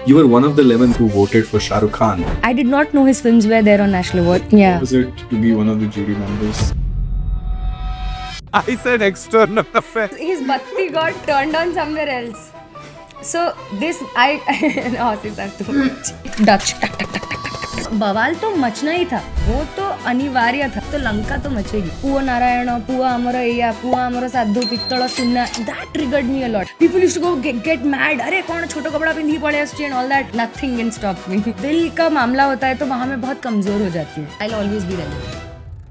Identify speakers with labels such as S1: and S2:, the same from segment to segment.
S1: You were one of the 11 who voted for Shah Rukh Khan.
S2: I did not know his films were there on National Award. Yeah.
S1: Was it to be one of the jury members?
S3: I said external affair.
S2: His bhakti got turned on somewhere else. So this horses are too much. Dutch. बवाल तो मचना ही था, वो तो अनिवार्य था, तो लंका तो मचेगी. पुआ नारायण, पुआ अमर एया, पुआ अमर साधु पित्तल सुनना, that triggered me a lot. People used to go get mad. अरे कौन छोटा कपड़ा पिंधी पड़े अस्टी and all that. Nothing can stop me. दिल का मामला होता है तो वहाँ मैं बहुत कमजोर हो जाती हूँ. I'll always be relevant.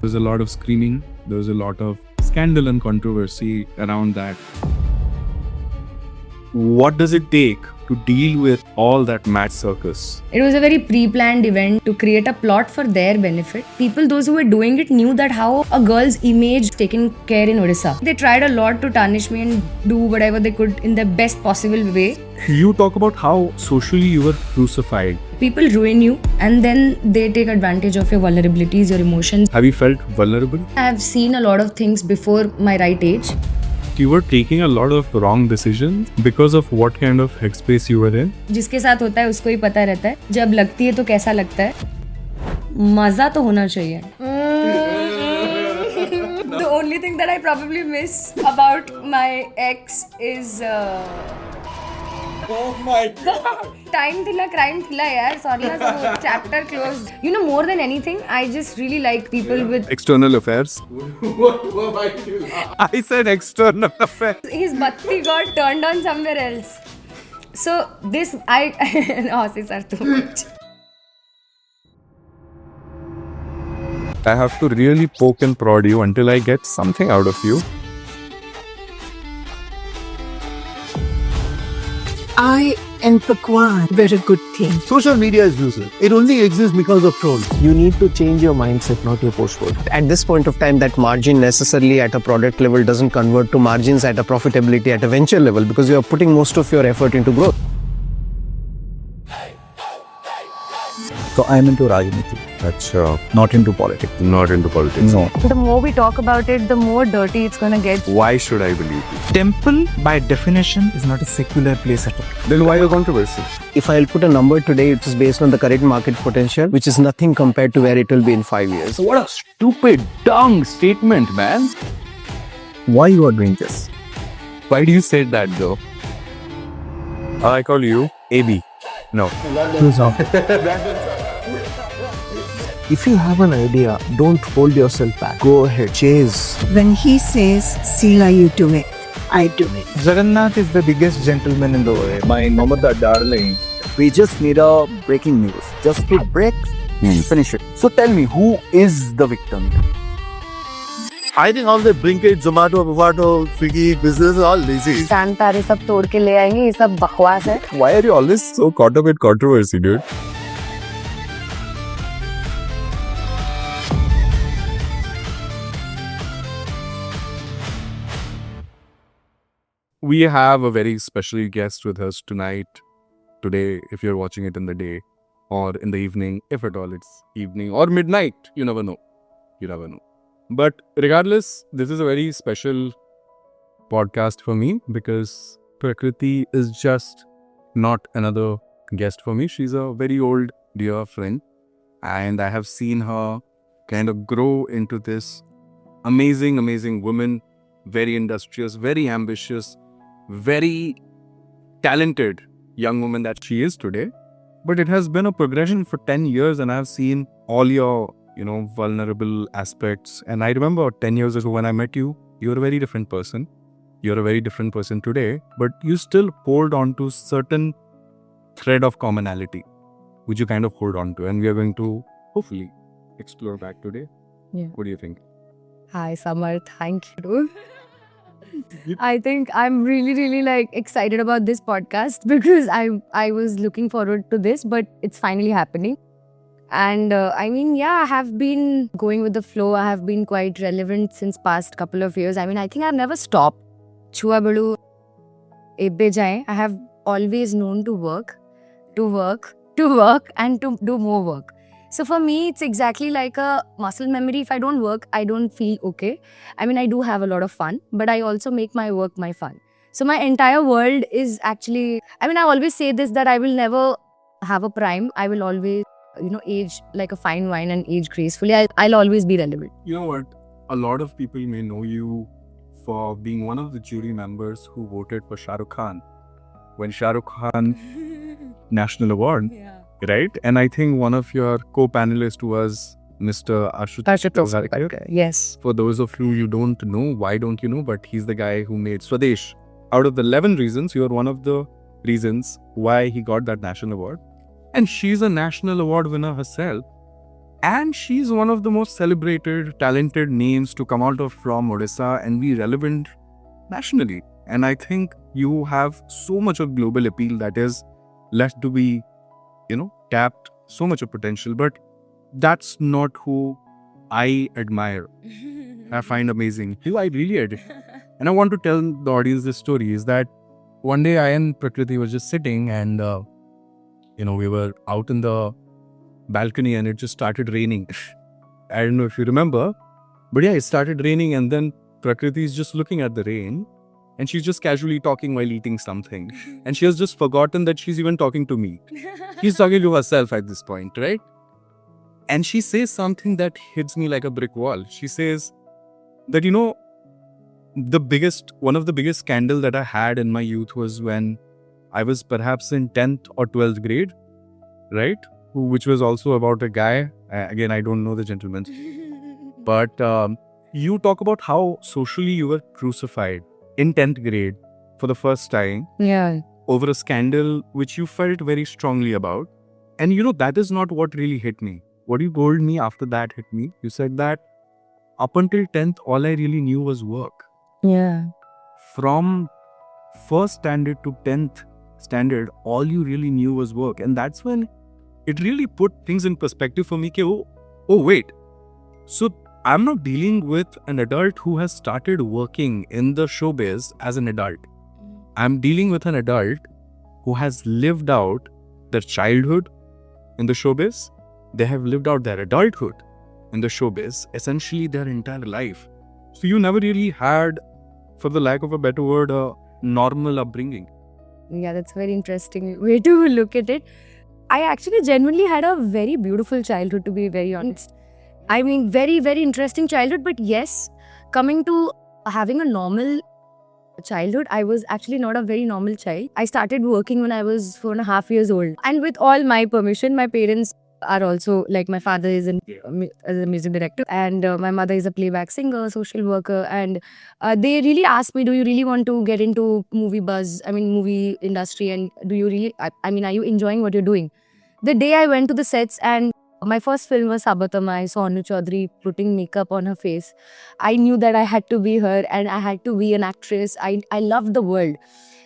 S1: There was a lot of screaming. There was a lot of scandal and controversy around that. What does it take to deal with all that mad circus?
S2: It was a very pre-planned event to create a plot for their benefit. People, those who were doing it, knew that how a girl's image taken care in Odisha. They tried a lot to tarnish me and do whatever they could in the best possible way.
S1: You talk about how socially you were crucified.
S2: People ruin you and then they take advantage of your vulnerabilities, your emotions.
S1: Have you felt vulnerable?
S2: I have seen a lot of things before my right age.
S1: You were taking a lot of wrong decisions because of what kind of headspace you were in?
S2: जिसके साथ होता है उसको ही पता रहता है. जब लगती है तो कैसा लगता है. मजा तो होना चाहिए. The only thing that I probably miss about my ex is
S3: Oh my god.
S2: time thila crime thila yaar. Sorry na, so chapter closed. You know, more than anything, I just really like people with
S1: External affairs.
S3: Why did you laugh? I said external affair.
S2: his bhakti got turned on somewhere else. So this horses are too much.
S3: I have to really poke and prod you until I get something out of you.
S4: I and Pakwan were a good team.
S5: Social media is useless. It only exists because of trolls.
S6: You need to change your mindset, not your postcode. At this point of time, that margin necessarily at a product level doesn't convert to margins at a profitability at a venture level because you are putting most of your effort into growth.
S5: So I'm into Rajniti, not into politics.
S3: Not into politics.
S5: No.
S2: The more we talk about it, the more dirty it's gonna get.
S3: Why should I believe you?
S7: Temple, by definition, is not a secular place at all.
S3: Then why the controversy?
S6: If I'll put a number today, it is based on the current market potential, which is nothing compared to where it will be in 5 years.
S8: What a stupid, dung statement, man.
S5: Why you are doing this?
S3: Why do you say that though? I call you AB. No.
S6: If you have an idea, don't hold yourself back. Go ahead, chase.
S4: When he says, Sila, you do it, I do it.
S7: Jagannath is the biggest gentleman in the world.
S5: My Mamata darling, we just need a breaking news. Just to break, finish it. So tell me, who is the victim? I think all the Blinkit, Zomato, Bavato, Swiggy business are all lazy.
S2: चांद तारे सब तोड़ के ले आएंगे, ये सब बकवास है.
S3: Why are you always so caught up with controversy, dude? We have a very special guest with us today, if you're watching it in the day or in the evening, if at all it's evening or midnight, you never know. But regardless, this is a very special podcast for me because Prakriti is just not another guest for me. She's a very old, dear friend, and I have seen her kind of grow into this amazing woman, very industrious, very ambitious, very talented young woman that she is today. But it has been a progression for 10 years and I've seen all your, vulnerable aspects. And I remember 10 years ago when I met you, you were a very different person. You're a very different person today, but you still hold on to certain thread of commonality, which you kind of hold on to. And we are going to hopefully explore back today.
S2: Yeah.
S3: What do you think?
S2: Hi, Samar. Thank you. I think I'm really excited about this podcast because I was looking forward to this, but it's finally happening. And I have been going with the flow. I have been quite relevant since past couple of years. I think I've never stopped. Chua badu ebbe jaye. I have always known to work, and to do more work. So for me, it's exactly like a muscle memory. If I don't work, I don't feel okay. I do have a lot of fun, but I also make my work my fun. So my entire world is actually, I always say this, that I will never have a prime, I will always, age like a fine wine and age gracefully. I'll always be relevant.
S3: You know what? A lot of people may know you for being one of the jury members who voted for Shah Rukh Khan when Shah Rukh Khan National Award, right? And I think one of your co-panelists was Mr. Ashutosh Gharkar.
S2: Yes.
S3: For those of you don't know, why don't you know? But he's the guy who made Swadesh. Out of the 11 reasons, you are one of the reasons why he got that national award. And she's a national award winner herself. And she's one of the most celebrated, talented names to come out of from Odisha and be relevant nationally. And I think you have so much of global appeal that is left to be, tapped, so much of potential. But that's not who I admire. I find amazing. Who I really admire. And I want to tell the audience this story is that one day I and Prakriti were just sitting and, we were out in the balcony and it just started raining. I don't know if you remember, but yeah, it started raining and then Prakriti is just looking at the rain and she's just casually talking while eating something. And she has just forgotten that she's even talking to me. She's talking to herself at this point, right? And she says something that hits me like a brick wall. She says that, one of the biggest scandal that I had in my youth was when I was perhaps in 10th or 12th grade, right? Which was also about a guy. Again, I don't know the gentleman. But you talk about how socially you were crucified in 10th grade for the first time.
S2: Yeah.
S3: Over a scandal which you felt very strongly about. And that is not what really hit me. What you told me after that hit me. You said that up until 10th, all I really knew was work.
S2: Yeah.
S3: From first standard to 10th standard, all you really knew was work. And that's when it really put things in perspective for me. Oh, wait. So I'm not dealing with an adult who has started working in the showbiz as an adult. I'm dealing with an adult who has lived out their childhood in the showbiz. They have lived out their adulthood in the showbiz, essentially their entire life. So you never really had, for the lack of a better word, a normal upbringing.
S2: Yeah, that's a very interesting way to look at it. I actually genuinely had a very beautiful childhood, to be very honest. I mean, very, very interesting childhood. But yes, coming to having a normal childhood, I was actually not a very normal child. I started working when I was 4.5 years old. And with all my permission, my parents are also, like, my father is a music director and my mother is a playback singer, social worker, and they really asked me, do you really want to get into movie industry, and do you really, are you enjoying what you're doing? The day I went to the sets and my first film was Sabatama, I saw Anu Chaudhary putting makeup on her face. I knew that I had to be her and I had to be an actress. I loved the world.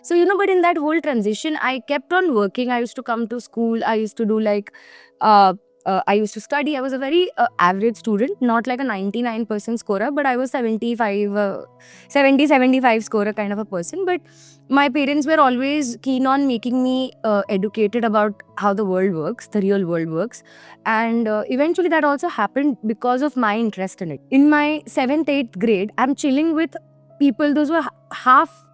S2: So, but in that whole transition, I kept on working. I used to come to school. I used to do I used to study. I was a very average student, not like a 99% scorer, but I was 75 scorer kind of a person. But my parents were always keen on making me educated about how the world works, the real world works. And eventually that also happened because of my interest in it. In my 7th, 8th grade, I'm chilling with people, those were half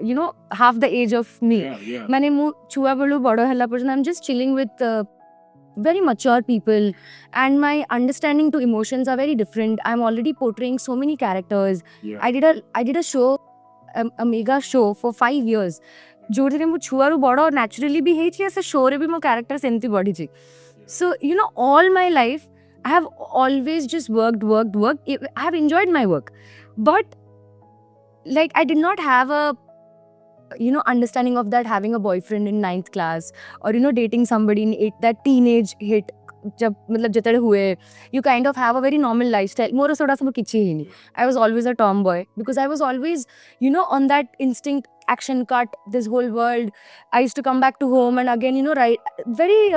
S2: the age of me. I'm just chilling with very mature people, and my understanding to emotions are very different. I'm already portraying so many characters. I did a show, a mega show for 5 years. Naturally be hey as a show character body. So all my life I have always just worked. I have enjoyed my work, but like I did not have a understanding of that, having a boyfriend in 9th class or dating somebody in 8th, that teenage hit you kind of have a very normal lifestyle. I was always a tomboy because I was always on that instinct, action cut, this whole world. I used to come back to home and again write, very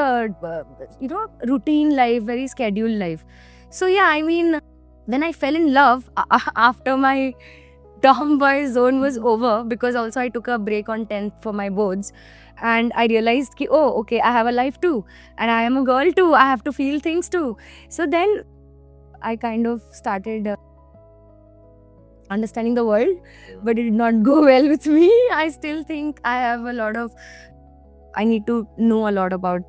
S2: routine life, very scheduled life. So yeah, then I fell in love after my tomboy zone was over, because also I took a break on 10th for my boards, and I realized ki, oh okay, I have a life too and I am a girl too, I have to feel things too. So then I kind of started understanding the world, but it did not go well with me. I still think I have a lot of I need to know a lot about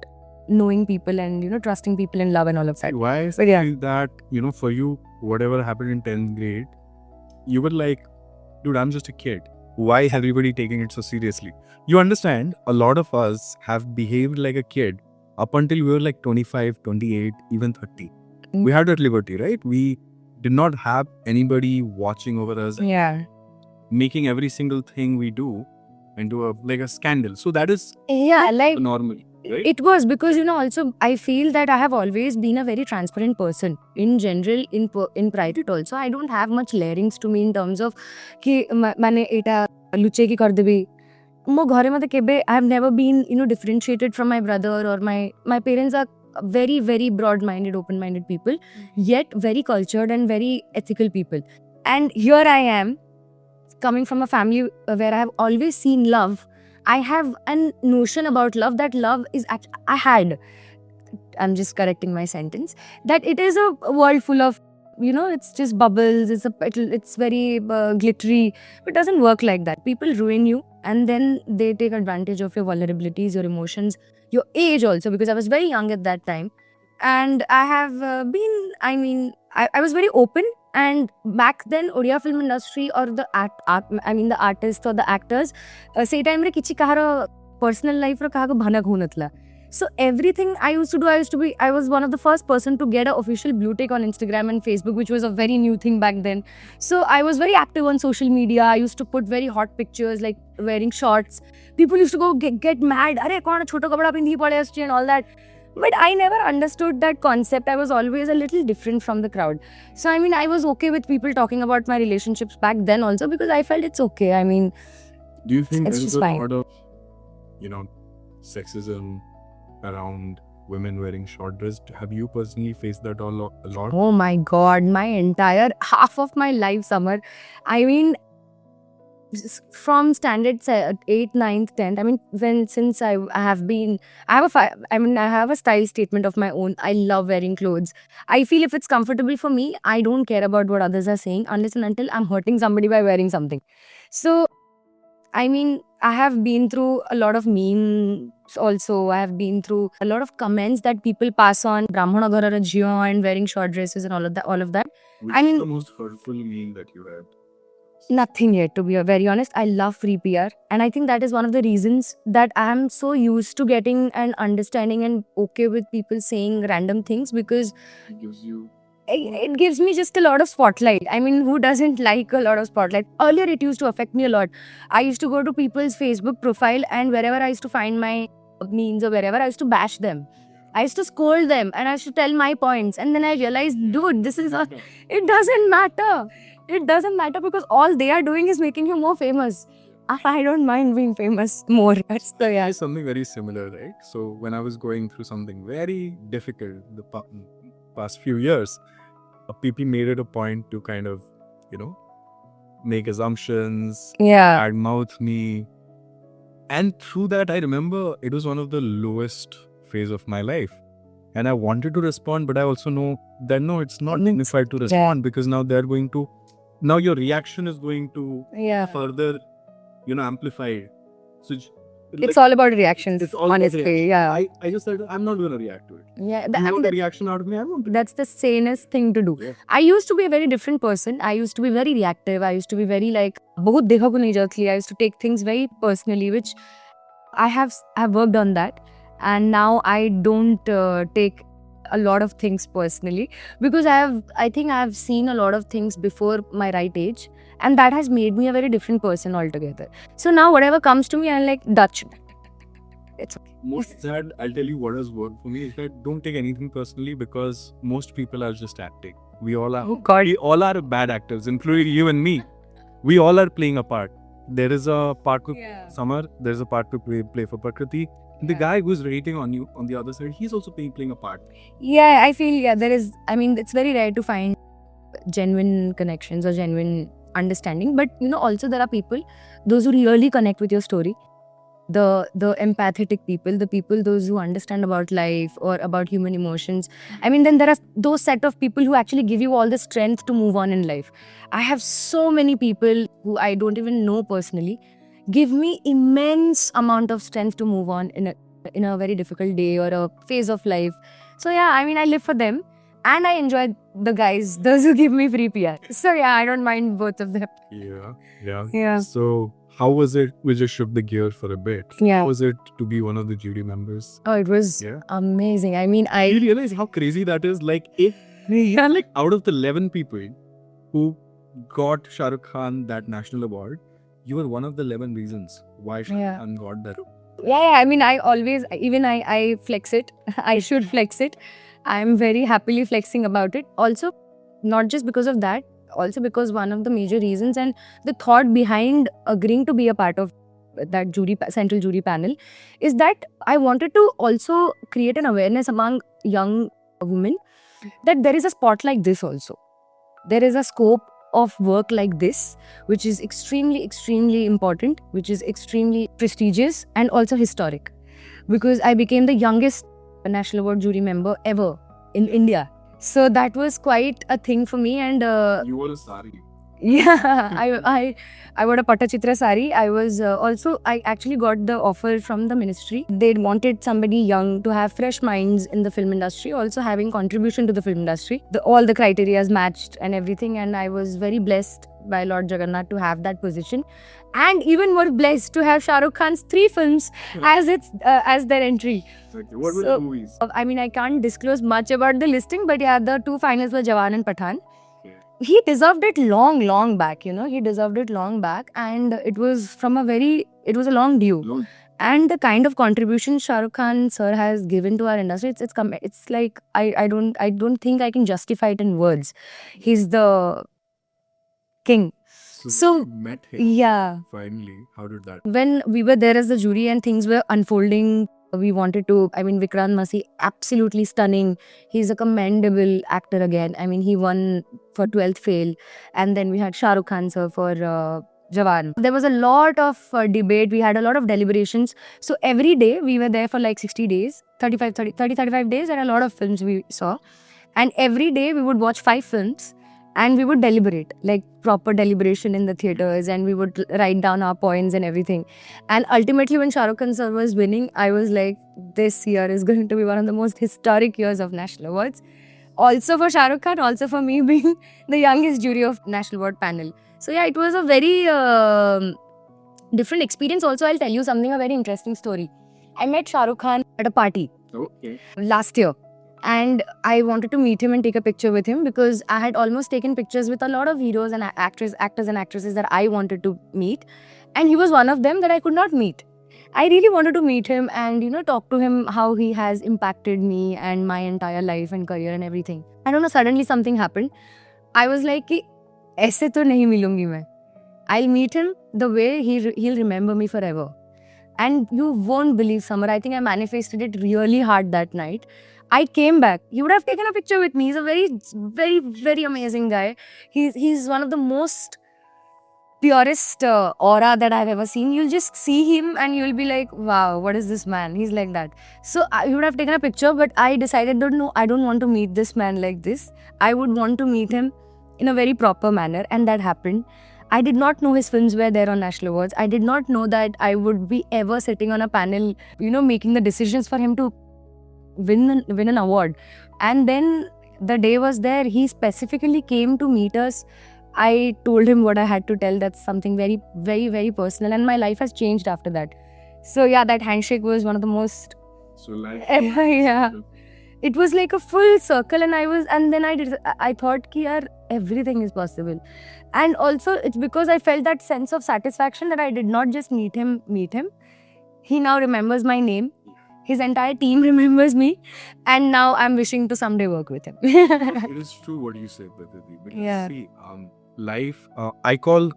S2: knowing people and, trusting people in love and all of that.
S1: Why is
S2: But yeah.
S1: it that, for you, whatever happened in 10th grade, you were like, dude, I'm just a kid. Why is everybody taking it so seriously? You understand, a lot of us have behaved like a kid up until we were like 25, 28, even 30. We had that liberty, right? We did not have anybody watching over us,
S2: Yeah.
S1: making every single thing we do into a scandal. So that is
S2: Yeah, like
S1: normal, right?
S2: it was because, also I feel that I have always been a very transparent person. In general, in private also, I don't have much layerings to me in terms of कि मैंने एटा लुच्चे की कर देबी. मो घरे मते केबे I have never been, differentiated from my brother or my parents are very, very broad-minded, open-minded people, yet very cultured and very ethical people. And here I am, coming from a family where I have always seen love. I have a notion about love that love is I'm just correcting my sentence, that it is a world full of, it's just bubbles, it's very glittery. It doesn't work like that. People ruin you and then they take advantage of your vulnerabilities, your emotions, your age also, because I was very young at that time. And I have I was very open. And back then, Odia film industry or the the artists or the actors, say time re kichi kaharo personal life ro kahago bhanak hunatla. So everything I used to do, I was one of the first person to get an official blue tick on Instagram and Facebook, which was a very new thing back then. So I was very active on social media. I used to put very hot pictures, like wearing shorts. People used to go get mad. Arey kaun choto kapda pindi pade asti and all that. But I never understood that concept. I was always a little different from the crowd. So I was okay with people talking about my relationships back then also because I felt it's okay.
S1: Do you think
S2: It's
S1: there's
S2: just
S1: a
S2: fine.
S1: lot of, sexism around women wearing short dress? Have you personally faced that a lot?
S2: Oh my God, my entire half of my life, Summer. From standard 8th, 9th, 10th, since I have a style statement of my own. I love wearing clothes. I feel if it's comfortable for me, I don't care about what others are saying unless and until I'm hurting somebody by wearing something. So, I have been through a lot of memes also. I have been through a lot of comments that people pass on. Brahmana Ghara Jio and wearing short dresses and all of that.
S1: Which
S2: I
S1: is
S2: mean-
S1: the most hurtful meme that you had?
S2: Nothing yet, to be very honest. I love free PR. And I think that is one of the reasons that I am so used to getting and understanding and okay with people saying random things, because
S1: It gives you
S2: it gives me just a lot of spotlight. Who doesn't like a lot of spotlight? Earlier, it used to affect me a lot. I used to go to people's Facebook profile, and wherever I used to find my memes or wherever, I used to bash them. I used to scold them and I used to tell my points. And then I realized, dude, this is not, it doesn't matter. It doesn't matter because all they are doing is making you more famous. I don't mind being famous more. So yeah.
S1: It's something very similar, right? So when I was going through something very difficult the past few years, a PP made it a point to kind of, make assumptions,
S2: Yeah.
S1: mouth me. And through that, I remember it was one of the lowest phase of my life. And I wanted to respond, but I also know that no, it's not dignified to respond because now now your reaction is going to
S2: Yeah.
S1: further, amplify it. So
S2: It's all about reactions,
S1: it's all about
S2: honestly.
S1: reaction.
S2: Yeah.
S1: I just said I'm not going to react to it.
S2: Yeah.
S1: You want a reaction out of me? I won't.
S2: That's the sanest thing to do.
S1: Yeah.
S2: I used to be a very different person. I used to be very reactive. I used to be very like, bahut dekha ko nahi jati. I used to take things very personally, which I've worked on that. And now I don't take a lot of things personally because I think I've seen a lot of things before my right age, and that has made me a very different person altogether. So now whatever comes to me, I'm like, Dutch. It's okay.
S1: Most sad, I'll tell you what has worked for me is that don't take anything personally because most people are just acting. We all are.
S2: Oh God.
S1: We all are bad actors, including you and me. We all are playing a part. There is a part to Summer. There's a part to play for Prakriti. The guy who's rating on you on the other side, he's also playing a part.
S2: Yeah, I feel there is. It's very rare to find genuine connections or genuine understanding. But also there are people, those who really connect with your story, the empathetic people, those who understand about life or about human emotions. Then there are those set of people who actually give you all the strength to move on in life. I have so many people who I don't even know personally, give me immense amount of strength to move on in a very difficult day or a phase of life. So yeah, I mean, I live for them and I enjoy the guys, those who give me free PR. So yeah, I don't mind both of them.
S1: Yeah. So how was it? We just shook the gear for a bit.
S2: Yeah.
S1: How was it to be one of the jury members?
S2: Oh, it was
S1: Yeah.
S2: amazing. I mean,
S1: You realize how crazy that is? Like, like out of the 11 people who got Shah Rukh Khan that national award, you were one of the 11 reasons why Shah Rukh
S2: Yeah.
S1: Khan got that.
S2: Yeah, I mean, I always, even I flex it. I should flex it. I'm very happily flexing about it. Also, not just because of that, also because one of the major reasons and the thought behind agreeing to be a part of that central jury panel is that I wanted to also create an awareness among young women that there is a spot like this also. There is a scope of work like this, which is extremely, extremely important, which is extremely prestigious and also historic. Because I became the youngest National Award jury member ever in India. So that was quite a thing for me, and
S1: You were a sari.
S2: yeah, I wore a Pattachitra sari. I actually got the offer from the ministry. They wanted somebody young to have fresh minds in the film industry, also having contribution to the film industry. All the criterias matched and everything, and I was very blessed by Lord Jagannath to have that position, and even more blessed to have Shah Rukh Khan's 3 films as their entry.
S1: Okay. What were
S2: So-
S1: the movies?
S2: I mean, I can't disclose much about the listing, but yeah, the 2 finals were Jawan and Pathan. He deserved it long back, He deserved it long back, and it was a long due.
S1: Long.
S2: And the kind of contribution Shah Rukh Khan sir has given to our industry, it's like I don't think I can justify it in words. He's the king. So-
S1: you met him
S2: Yeah.
S1: finally. How did that?
S2: When we were there as the jury and things were unfolding, we wanted to, Vikrant Massey, absolutely stunning. He's a commendable actor again. I mean, he won for 12th Fail. And then we had Shah Rukh Khan sir for Jawan. There was a lot of debate. We had a lot of deliberations. So every day, we were there for like 60 days, 35 days, and a lot of films we saw. And every day, we would watch 5 films. And we would deliberate, like proper deliberation in the theatres, and we would write down our points and everything. And ultimately, when Shah Rukh Khan sir was winning, I was like, this year is going to be one of the most historic years of National Awards. Also for Shah Rukh Khan, also for me being the youngest jury of National Award panel. So yeah, it was a very different experience. Also, I'll tell you a very interesting story. I met Shah Rukh Khan at a party
S1: Okay.
S2: last year. And I wanted to meet him and take a picture with him because I had almost taken pictures with a lot of heroes and actors and actresses that I wanted to meet. And he was one of them that I could not meet. I really wanted to meet him and, talk to him how he has impacted me and my entire life and career and everything. I don't know, suddenly something happened. I was like, कि ऐसे तो नहीं मिलूंगी मैं. I'll meet him the way he'll remember me forever. And you won't believe, Samar, I think I manifested it really hard that night. I came back. He would have taken a picture with me. He's a very, very, very amazing guy. He's one of the most purest aura that I've ever seen. You'll just see him and you'll be like, wow, what is this man? He's like that. So he would have taken a picture, but I decided that no, I don't want to meet this man like this. I would want to meet him in a very proper manner, and that happened. I did not know his films were there on National Awards. I did not know that I would be ever sitting on a panel, making the decisions for him to win an award. And then the day was there. He specifically came to meet us. I told him what I had to tell. That's something very, very, very personal. And my life has changed after that. So yeah, that handshake was one of the most
S1: So like.
S2: ever, yeah. It was like a full circle, and I thought ki yaar, everything is possible. And also it's because I felt that sense of satisfaction that I did not just meet him. He now remembers my name. His entire team remembers me, and now I'm wishing to someday work with him.
S1: It is true what you said, Badati. Because
S2: Yeah.
S1: see, life, I call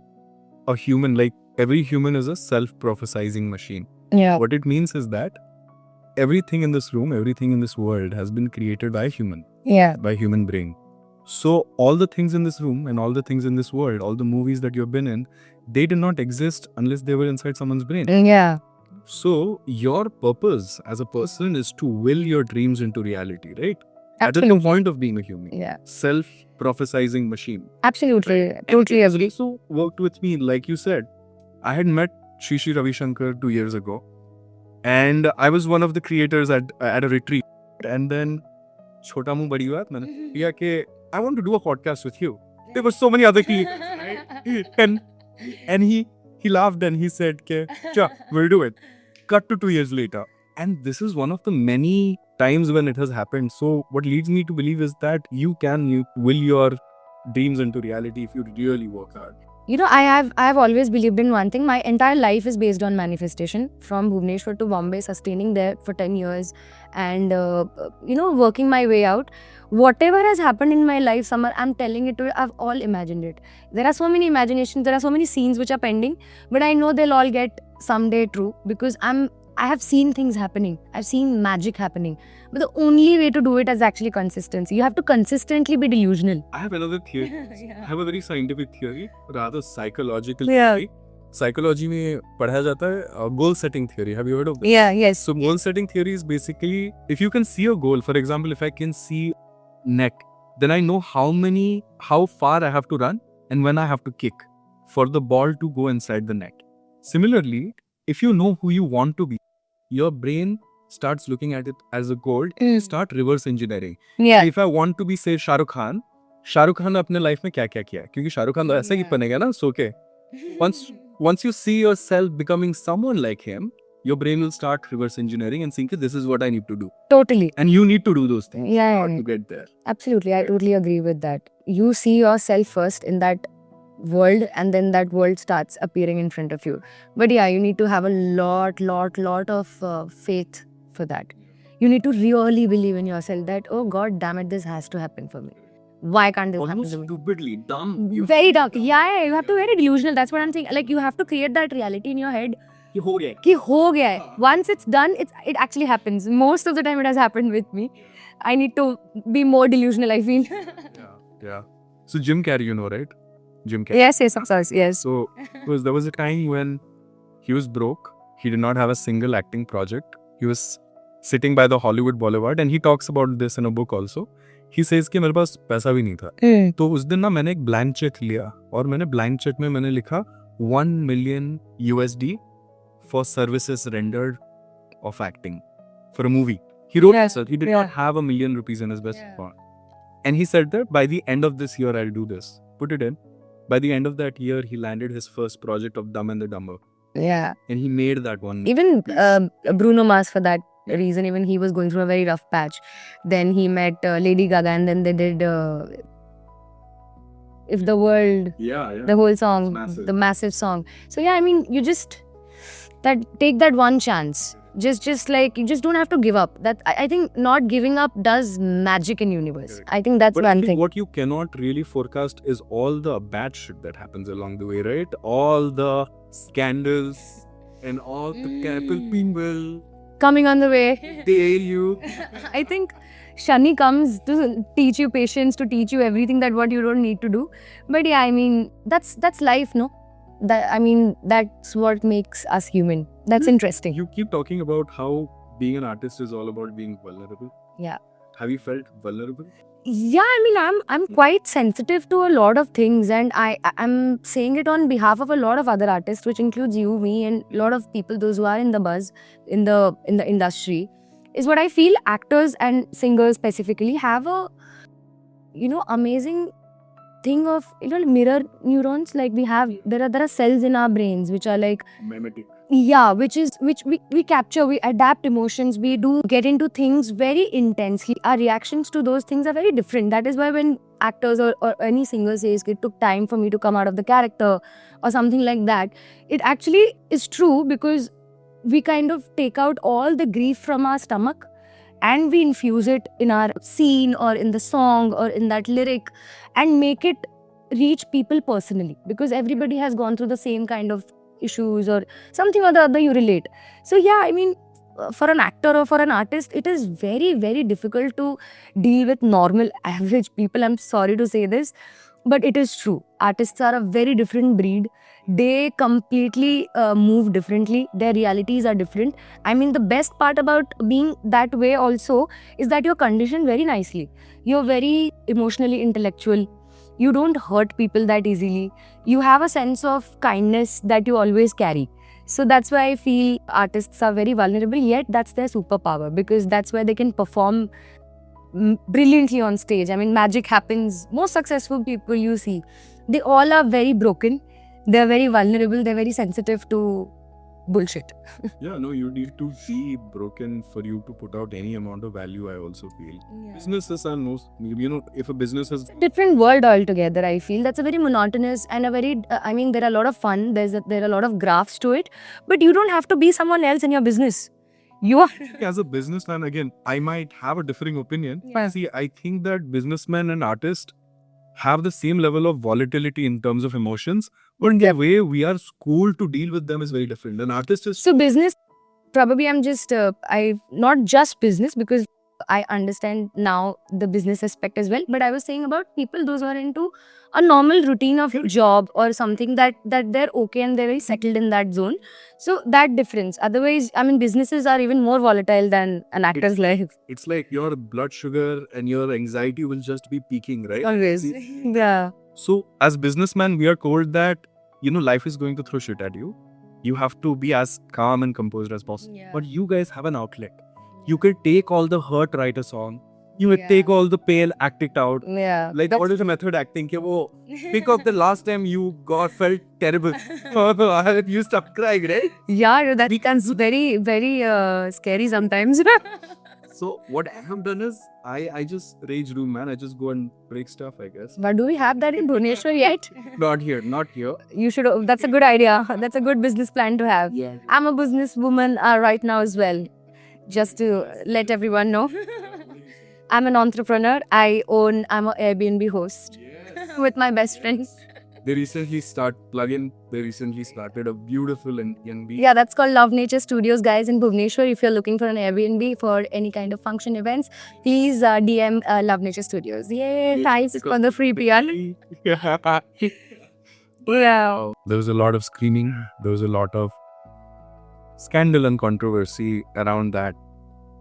S1: a human, like every human is a self-prophesizing machine.
S2: Yeah.
S1: What it means is that everything in this room, everything in this world has been created by a human,
S2: Yeah.
S1: by human brain. So all the things in this room and all the things in this world, all the movies that you've been in, they did not exist unless they were inside someone's brain.
S2: Yeah.
S1: So your purpose as a person is to will your dreams into reality, right? That is the
S2: Absolutely.
S1: point of being a human.
S2: Yeah.
S1: Self-prophesizing machine.
S2: Absolutely. Totally agree.
S1: Also worked with me, like you said. I had met Shri Shri Ravi Shankar 2 years ago, and I was one of the creators at a retreat. And then, Chota Muh Badi Baat, मैंने किया कि I want to do a podcast with you. There were so many other creators, right? And he laughed and he said, "Ke, cha, we'll do it." Cut to 2 years later, and this is one of the many times when it has happened. So, what leads me to believe is that you will your dreams into reality if you really work hard.
S2: You know, I have always believed in one thing. My entire life is based on manifestation. From Bhubaneswar to Bombay, sustaining there for 10 years and, working my way out. Whatever has happened in my life, Samar, I'm telling it to you, I've all imagined it. There are so many imaginations, there are so many scenes which are pending, but I know they'll all get someday true because I have seen things happening. I've seen magic happening. But the only way to do it is actually consistency. You have to consistently be delusional.
S1: I have another theory.
S2: Yeah.
S1: I have a very scientific theory, rather psychological
S2: Yeah.
S1: theory. Psychology में पढ़ाया जाता है goal setting theory. Have you heard of this?
S2: Yeah, yes.
S1: So goal setting theory is basically if you can see a goal. For example, if I can see neck, then I know how far I have to run and when I have to kick for the ball to go inside the net. Similarly, if you know who you want to be, your brain starts looking at it as a goal. You start reverse engineering.
S2: Yeah.
S1: If I want to be say Shahrukh Khan ने अपने life में क्या क्या किया है क्योंकि शाहरुख खान तो ऐसा ही बनेगा ना सो के once you see yourself becoming someone like him, your brain will start reverse engineering and think this is what I need to do.
S2: Totally.
S1: And you need to do those things
S2: Yeah.
S1: to get there.
S2: Absolutely. I totally agree with that. You see yourself first in that world and then that world starts appearing in front of you. But yeah, you need to have a lot of faith for that. You need to really believe in yourself that, oh God damn it, this has to happen for me. Why can't this happen
S1: Almost
S2: to me?
S1: stupidly dumb.
S2: Very dark. Yeah, you have to be very delusional. That's what I'm saying. Like you have to create that reality in your head.
S1: कि हो गया है.
S2: कि हो गया है. Once it's done, it actually happens. Most of the time it has happened with me. I need to be more delusional, I feel.
S1: Yeah. So Jim Carrey, you know, right? Jim Carrey.
S2: Yes, of course, yes.
S1: So there was a time when he was broke. He did not have a single acting project. He was sitting by the Hollywood Boulevard and he talks about this in a book also. He says कि मेरे पास पैसा भी नहीं था. तो उस दिन ना मैंने एक blank check लिया और मैंने blank check में मैंने लिखा $1 million for services rendered of acting for a movie. He wrote
S2: Yes.
S1: this. He did not have $1 million in his best account. And he said that by the end of this year I'll do this. Put it in. By the end of that year, he landed his first project of Dumb and the Dumber.
S2: Yeah.
S1: And he made that one.
S2: Even Bruno Mars, for that reason, even he was going through a very rough patch. Then he met Lady Gaga and then they did If the World,
S1: Yeah.
S2: the whole song,
S1: massive.
S2: the massive song. So yeah, I mean, you just take that one chance. Just like, you just don't have to give up. That I think not giving up does magic in universe.
S1: Correct.
S2: I think that's
S1: But I
S2: one
S1: think
S2: thing.
S1: what you cannot really forecast is all the bad shit that happens along the way, right? All the scandals and all the people
S2: Coming on the way.
S1: dare you.
S2: I think Shani comes to teach you patience, to teach you everything that what you don't need to do. But yeah, I mean, that's life, no? That's what makes us human. That's interesting.
S1: You keep talking about how being an artist is all about being vulnerable.
S2: Yeah.
S1: Have you felt vulnerable?
S2: Yeah, I mean, I'm quite sensitive to a lot of things, and I'm saying it on behalf of a lot of other artists, which includes you, me, and a lot of people, those who are in the buzz, in the industry, is what I feel actors and singers specifically have a, amazing thing of, mirror neurons. Like there are cells in our brains which are like,
S1: Mimetic.
S2: yeah, which we capture, we adapt emotions, we do get into things very intensely. Our reactions to those things are very different. That is why when actors or any singer says it took time for me to come out of the character or something like that, it actually is true because we kind of take out all the grief from our stomach and we infuse it in our scene or in the song or in that lyric and make it reach people personally, because everybody has gone through the same kind of issues or something or the other you relate. So yeah, I mean, for an actor or for an artist, it is very, very difficult to deal with normal, average people. I'm sorry to say this, but it is true. Artists are a very different breed. They completely move differently. Their realities are different. I mean, the best part about being that way also is that you're conditioned very nicely. You're very emotionally intellectual. You don't hurt people that easily. You have a sense of kindness that you always carry. So that's why I feel artists are very vulnerable, yet that's their superpower, because that's where they can perform brilliantly on stage. I mean, magic happens. Most successful people you see, they all are very broken. They're very vulnerable. They're very sensitive to bullshit.
S1: Yeah, no, you need to be broken for you to put out any amount of value, I also feel. Businesses are no, if a business has
S2: Different world altogether. I feel that's a very monotonous and a very. I mean, there are a lot of fun. There are a lot of graphs to it, but you don't have to be someone else in your business. You are.
S1: as a businessman, again, I might have a differing opinion.
S2: Yeah.
S1: See, I think that businessmen and artists have the same level of volatility in terms of emotions, but the way we are schooled to deal with them is very different. An artist is
S2: So business, probably I'm just, not just business, because I understand now the business aspect as well. But I was saying about people, those who are into a normal routine of job or something that they're okay and they're very settled in that zone. So that difference. Otherwise, I mean, businesses are even more volatile than an actor's life.
S1: it's like your blood sugar and your anxiety will just be peaking, right?
S2: Always.
S1: See,
S2: Yeah.
S1: so as businessmen, we are told that life is going to throw shit at you. You have to be as calm and composed as possible.
S2: Yeah.
S1: But you guys have an outlet. You could take all the hurt, write a song. You could
S2: Yeah.
S1: take all the pain, act it out.
S2: Yeah.
S1: Like, what is the method acting? Ki wo, pick up the last time you felt terrible. You stopped crying, right?
S2: Yeah, that becomes very, very scary sometimes.
S1: So what I have done is, I just rage room, man. I just go and break stuff, I guess.
S2: But do we have that in Bhubaneswar yet?
S1: Not here, not here.
S2: You should. That's a good idea. That's a good business plan to have.
S1: Yeah.
S2: I'm a businesswoman right now as well. Just to let everyone know. I'm an entrepreneur. I'm an Airbnb host with my best friends.
S1: They recently started a beautiful Airbnb.
S2: Yeah, that's called Love Nature Studios, guys, in Bhubaneswar. If you're looking for an Airbnb for any kind of function events, please DM Love Nature Studios. Yay, thanks for the free PR. Wow.
S1: There was a lot of screaming. There was a lot of scandal and controversy around that.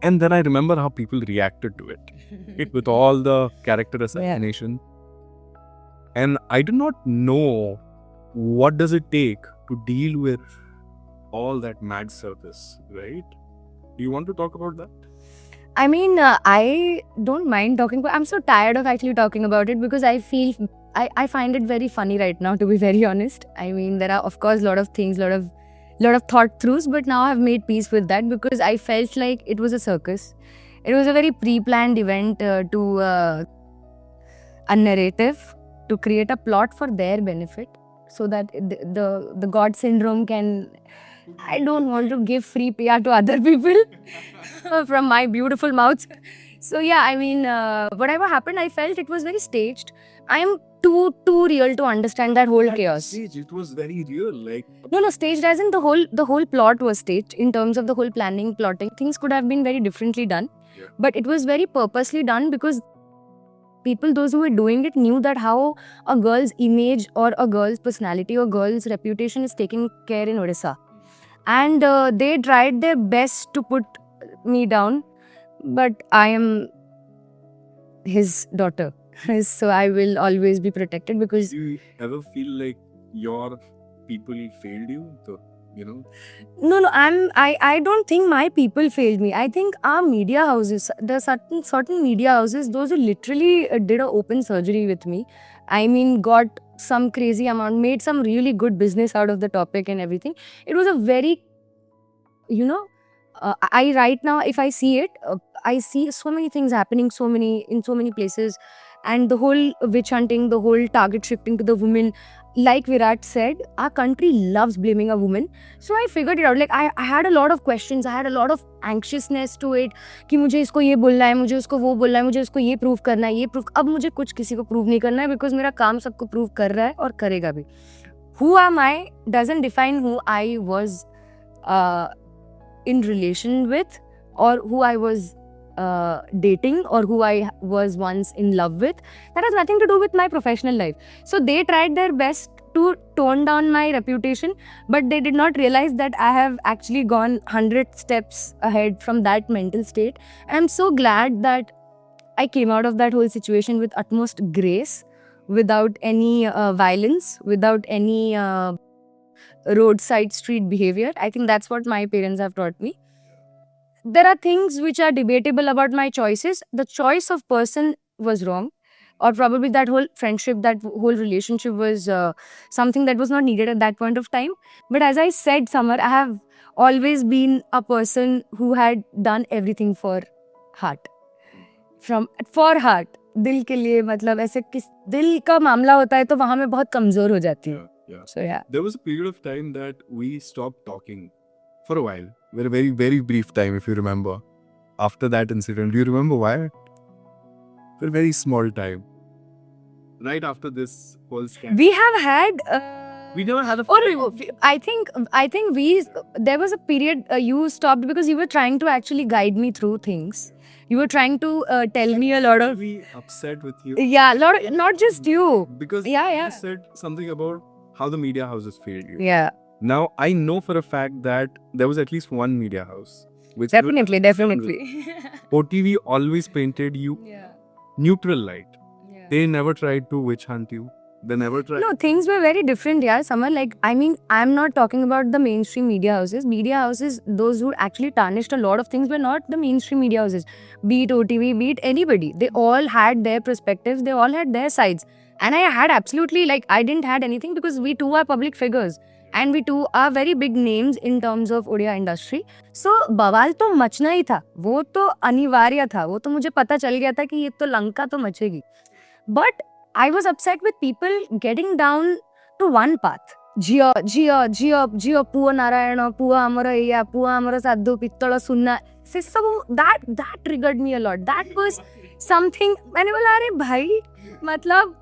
S1: And then I remember how people reacted to it with all the character assassination. And I do not know what does it take to deal with all that mad circus, right? Do you want to talk about that?
S2: I mean, I don't mind talking about. I'm so tired of actually talking about it because I feel I find it very funny right now, to be very honest. I mean, there are of course a lot of things, lot of thought throughs, but now I've made peace with that because I felt like it was a circus. It was a very pre-planned event to a narrative to create a plot for their benefit, so that the God syndrome can. I don't want to give free PR to other people from my beautiful mouth. So yeah, I mean, whatever happened, I felt it was very staged. I am too real to understand that whole chaos.
S1: Stage, it was very real. Like,
S2: No, staged as in the whole plot was staged. In terms of the whole plotting, things could have been very differently done.
S1: Yeah.
S2: But it was very purposely done because people, those who were doing it, knew that how a girl's image or a girl's personality or girl's reputation is taken care in Odisha. And they tried their best to put me down. But I am his daughter. So I will always be protected because...
S1: do you ever feel like your people failed you?
S2: No, I don't think my people failed me. I think our media houses, the certain media houses, those who literally did an open surgery with me. I mean, got some crazy amount, made some really good business out of the topic and everything. It was a very, I right now, if I see it, I see so many things happening, in so many places. And the whole witch hunting, the whole target shifting to the women. Like Virat said, our country loves blaming a woman. So I figured it out. Like I had a lot of questions. I had a lot of anxiousness to it. कि मुझे इसको ये बोलना है, मुझे उसको वो बोलना है, मुझे उसको ये prove करना है, ये prove. अब मुझे कुछ किसी को prove नहीं करना है because मेरा काम सबको prove कर रहा है और करेगा भी. Who am I doesn't define who I was in relation with, or who I was dating, or who I was once in love with. That has nothing to do with my professional life. So they tried their best to tone down my reputation, but they did not realize that I have actually gone 100 steps ahead from that mental state. And I'm so glad that I came out of that whole situation with utmost grace, without any violence, without any roadside street behavior. I think that's what my parents have taught me. There are things which are debatable about my choices. The choice of person was wrong, or probably that whole friendship, that whole relationship was something that was not needed at that point of time. But as I said, Samar, I have always been a person who had done everything for heart. For heart. दिल के लिए, मतलब ऐसे किस दिल का मामला होता है तो वहां मैं बहुत कमजोर हो जाती हूँ.
S3: Yeah.
S2: So yeah.
S3: There was a period of time that we stopped talking for a while. A very, very brief time, if you remember. After that incident, do you remember why? For a very small time. Right after this whole scandal.
S2: We have had.
S3: We never had a.
S2: Or I think we. There was a period you stopped because you were trying to actually guide me through things. You were trying to tell me a lot of.
S3: We upset with you.
S2: Yeah, not just you.
S3: Because
S2: Yeah.
S3: you said something about how the media houses failed you.
S2: Yeah,
S3: Now I know for a fact that there was at least one media house which
S2: definitely.
S3: OTV always painted you
S2: Yeah.
S3: neutral light. They never tried to witch hunt you. They never tried.
S2: No, things were very different, yeah. Summer, like, I mean, I'm not talking about the mainstream media houses. Media houses, those who actually tarnished a lot of things, were not the mainstream media houses. Be it OTV, be it anybody. They all had their perspectives, they all had their sides. And I had absolutely, like, I didn't had anything because we too are public figures. And we too are very big names in terms of Odia industry. So, बवाल तो मचना ही था. वो तो अनिवार्य था. वो तो मुझे पता चल गया था कि ये तो लंका तो मचेगी. But I was upset with people getting down to one path. Jio, Puwa Narayana, Puwa Amara Iya, Puwa Amara Sadhu, Pittala Sunna. That triggered me a lot. That was something. मैंने बोला अरे भाई, मतलब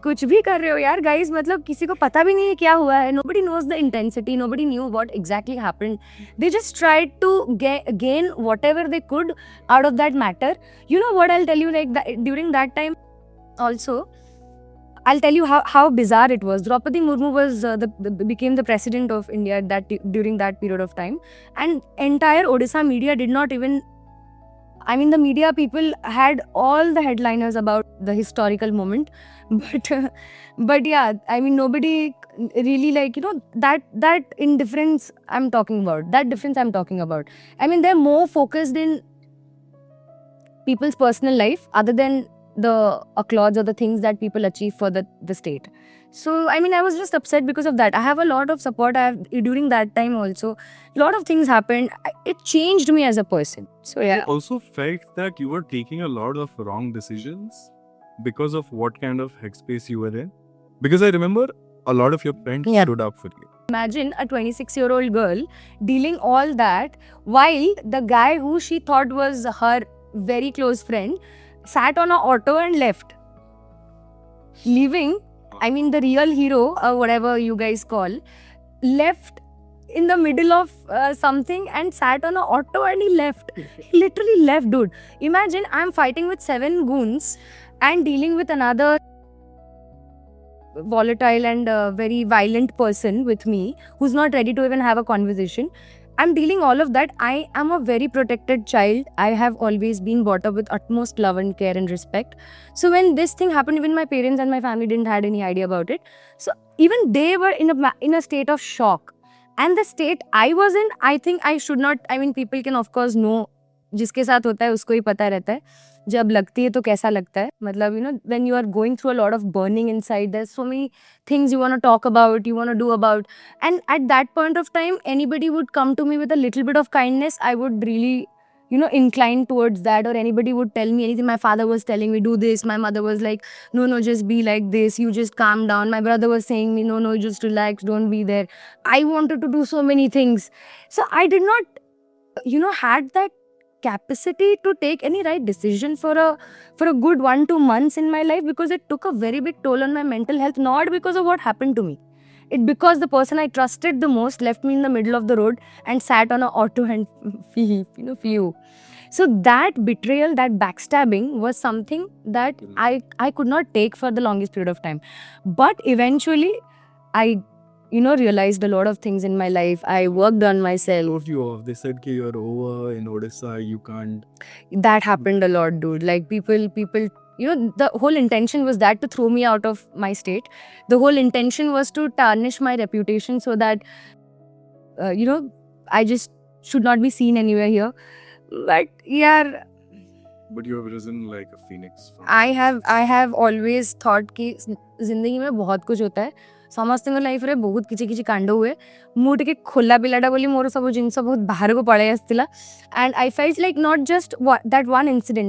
S2: कुछ भी कर रहे हो यार guys, मतलब किसी को पता भी नहीं है क्या हुआ है. Nobody knows the intensity. Nobody knew what exactly happened. They just tried to gain whatever they could out of that matter. You know what I'll tell you, like during that time also, I'll tell you how bizarre it was. Draupadi Murmu was became the president of India during that period of time, and entire Odisha media did not even. I mean, the media people had all the headliners about the historical moment, but yeah, I mean, nobody really, like, you know, that indifference I'm talking about. That difference I'm talking about. I mean, they're more focused in people's personal life other than the applause or the things that people achieve for the state. So, I mean, I was just upset because of that. I have a lot of support. During that time also, a lot of things happened. It changed me as a person. So,
S3: I
S2: yeah.
S3: also felt that you were taking a lot of wrong decisions because of what kind of headspace you were in. Because I remember a lot of your friends
S2: Yeah.
S3: stood up for you.
S2: Imagine a 26-year-old girl dealing all that while the guy who she thought was her very close friend sat on an auto and left. Leaving, I mean, the real hero, or whatever you guys call, left in the middle of something and sat on an auto and he left. He literally left, dude. Imagine I'm fighting with 7 goons and dealing with another volatile and very violent person with me who's not ready to even have a conversation. I'm dealing all of that. I am a very protected child. I have always been brought up with utmost love and care and respect. So when this thing happened, even my parents and my family didn't had any idea about it. So even they were in a state of shock. And the state I was in, I think I should not, I mean, people can of course know, जिसके साथ होता है उसको ही पता रहता है जब लगती है तो कैसा लगता है. मतलब, you know, when you are going through a lot of burning inside, there's so many things you want to talk about, you want to do about, and at that point of time anybody would come to me with a little bit of kindness, I would really, you know, incline towards that. Or anybody would tell me anything. My father was telling me do this, my mother was like no, just be like this, you just calm down. My brother was saying me no, just relax, don't be there. I wanted to do so many things, so I did not, you know, had that capacity to take any right decision for a good 1-2 months in my life, because it took a very big toll on my mental health, not because of what happened to me. It because the person I trusted the most left me in the middle of the road and sat on an auto and flew. So that betrayal, that backstabbing was something that I could not take for the longest period of time. But eventually I, you know, realized a lot of things in my life. I worked on myself.
S3: Wrote you off. They said you're over in Odisha, you can't.
S2: That happened a lot, dude. Like people, the whole intention was that to throw me out of my state. The whole intention was to tarnish my reputation so that, I just should not be seen anywhere here. But yeah,
S3: But you have risen like a phoenix.
S2: I have always thought कि जिंदगी में बहुत कुछ होता है ସମସ୍ତଙ୍କ ଲାଇଫରେ ବହୁତ କିଛି କିଛି କାଣ୍ଡ ହୁଏ ମୁଁ ଟିକେ ଖୋଲା ପିଲାଟା ବୋଲି ମୋର ସବୁ ଜିନିଷ ବହୁତ ବାହାରକୁ ପଳେଇ ଆସିଥିଲା and I felt like not just that one incident,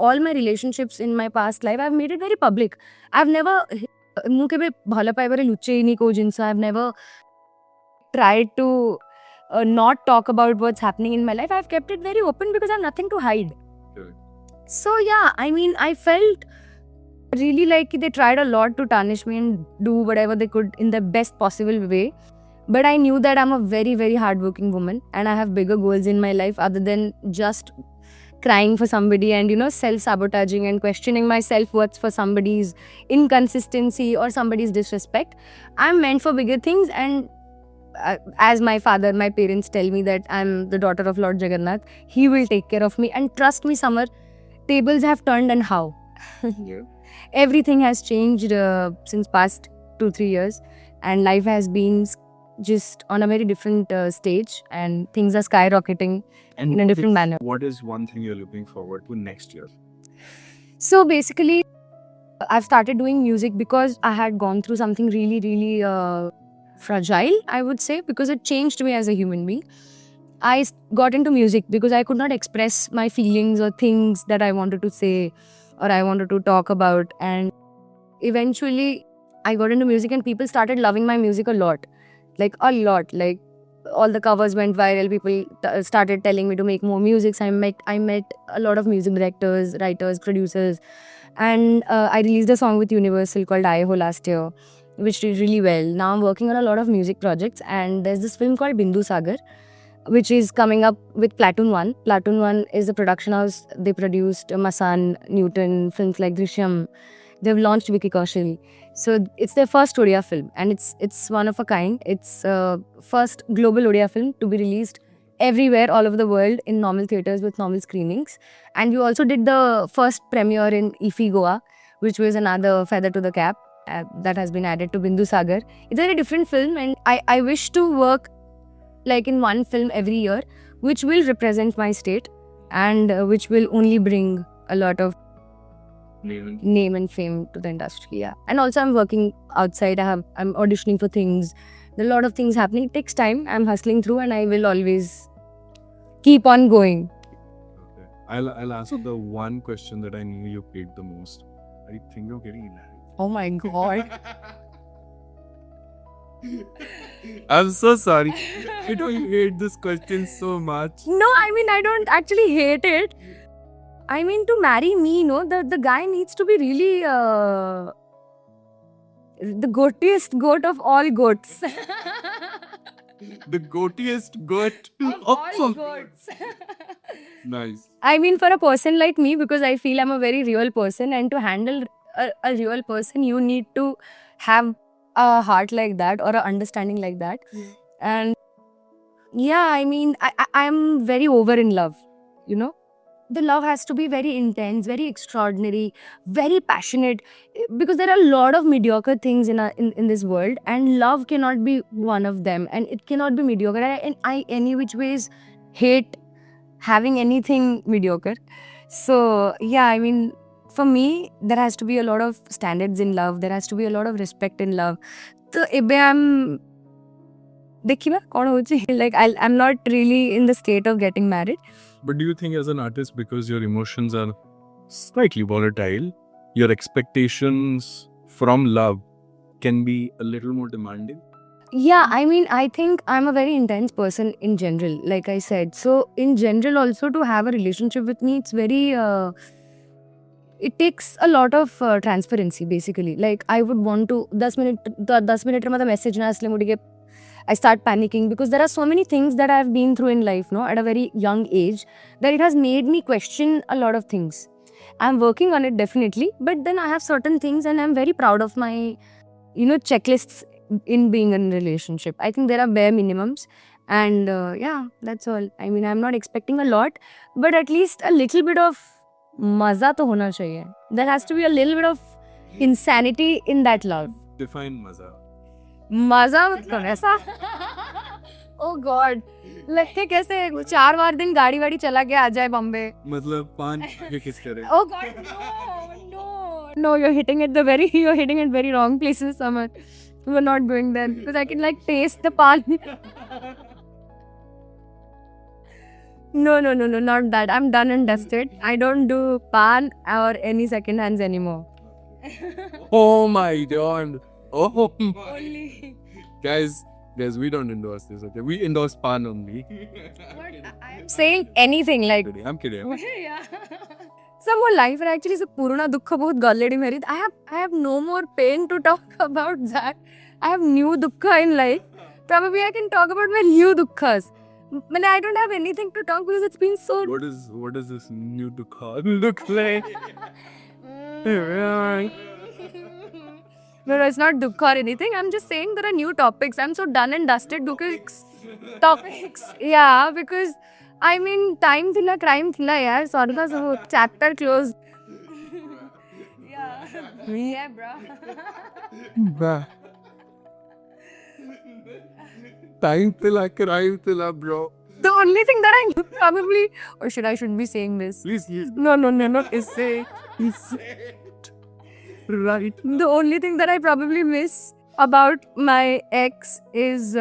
S2: all my relationships in my past life I've made it very public. I've never ମୁଁ କେବେ ଭଲ ପାଇବାରେ ଲୁଚେଇନି କୋଉ ଜିନିଷ. I've never tried to not talk about what's happening in my life. I've kept it very open because I have nothing to hide. So yeah, I mean, I felt really like they tried a lot to tarnish me and do whatever they could in the best possible way. But I knew that I'm a very, very hardworking woman and I have bigger goals in my life other than just crying for somebody and, self-sabotaging and questioning my self-worth for somebody's inconsistency or somebody's disrespect. I'm meant for bigger things, and as my father, my parents tell me that I'm the daughter of Lord Jagannath. He will take care of me. And trust me, Samar, tables have turned and how. Everything has changed since past 2-3 years. And life has been just on a very different stage. And things are skyrocketing in a different manner.
S1: What is one thing you're looking forward to next year?
S2: So basically, I've started doing music because I had gone through something really, really fragile, I would say, because it changed me as a human being. I got into music because I could not express my feelings or things that I wanted to say or I wanted to talk about. And eventually, I got into music and people started loving my music a lot. Like, a lot. Like, all the covers went viral. People started telling me to make more music. So I met a lot of music directors, writers, producers. And I released a song with Universal called I Ho last year, which did really well. Now I'm working on a lot of music projects, and there's this film called Bindu Sagar, which is coming up with Platoon 1. Platoon 1 is a production house. They produced Masan, Newton, films like Drishyam. They've launched Vicky Kaushal. So it's their first Odia film, and it's one of a kind. It's first global Odia film to be released everywhere all over the world in normal theatres with normal screenings. And we also did the first premiere in IFFI Goa, which was another feather to the cap that has been added to Bindu Sagar. It's a very different film, and I wish to work like in one film every year, which will represent my state and which will only bring a lot of name and fame to the industry. Yeah. And also I'm working outside. I'm auditioning for things. There are a lot of things happening. It takes time. I'm hustling through and I will always keep on going.
S3: Okay. I'll ask the one question that I knew you paid the most. I think you're getting married.
S2: Oh my God.
S3: I'm so sorry. You know you hate this question so much.
S2: No, I mean, I don't actually hate it. I mean, to marry me, the guy needs to be really the goatiest goat of all goats.
S3: The goatiest goat
S2: Of all goats.
S3: Nice.
S2: I mean, for a person like me, because I feel I'm a very real person, and to handle a real person, you need to have a heart like that or an understanding like that. And yeah, I mean, I'm very over in love, The love has to be very intense, very extraordinary, very passionate, because there are a lot of mediocre things in this world, and love cannot be one of them, and it cannot be mediocre. And I any which ways hate having anything mediocre. So yeah, I mean, for me, there has to be a lot of standards in love. There has to be a lot of respect in love. So I'm like I'm not really in the state of getting married.
S3: But do you think as an artist, because your emotions are slightly volatile, your expectations from love can be a little more demanding?
S2: Yeah, I mean, I think I'm a very intense person in general, like I said. So in general also, to have a relationship with me, it's very it takes a lot of transparency, basically. Like, I would want to 10 minute message na asle mudige I start panicking, because there are so many things that I've been through in life, at a very young age, that it has made me question a lot of things. I'm working on it, definitely, but then I have certain things and I'm very proud of my, checklists in being in a relationship. I think there are bare minimums, and yeah, that's all. I mean, I'm not expecting a lot, but at least a little bit of मजा तो होना चाहिए. There has to be a little bit of insanity in that love.
S3: Define maza.
S2: मजा मतलब ऐसा. Oh God. लगते कैसे 4 बार दिन गाड़ी वाड़ी चला के आ जाए बॉम्बे.
S3: मतलब पान ये किस करे?
S2: Oh God, no, you're hitting it very wrong places, Samar. We're not doing that because I can like taste the pan. No, not that. I'm done and dusted. I don't do pan or any second hands anymore.
S3: Oh my God. Oh. Guys, we don't endorse this. Okay, we endorse pan only.
S2: I'm saying anything like.
S3: I'm kidding.
S2: Some more life and actually se purna dukha bahut galledi meri. I have no more pain to talk about that. I have new dukha in life. Probably I can talk about my new dukkhas. But I don't have anything to talk because it's been so.
S3: What is this new dukha look like?
S2: No, it's not dukha or anything. I'm just saying there are new topics. I'm so done and dusted because topics. Yeah, because I mean, time thila, crime thila, yaar. Sorry, so chapter closed. Yeah, bro.
S3: Time tila, crime tila, bro.
S2: The only thing that I probably, or should be saying this?
S3: Please,
S2: No, not say.
S3: right.
S2: The only thing that I probably miss about my ex is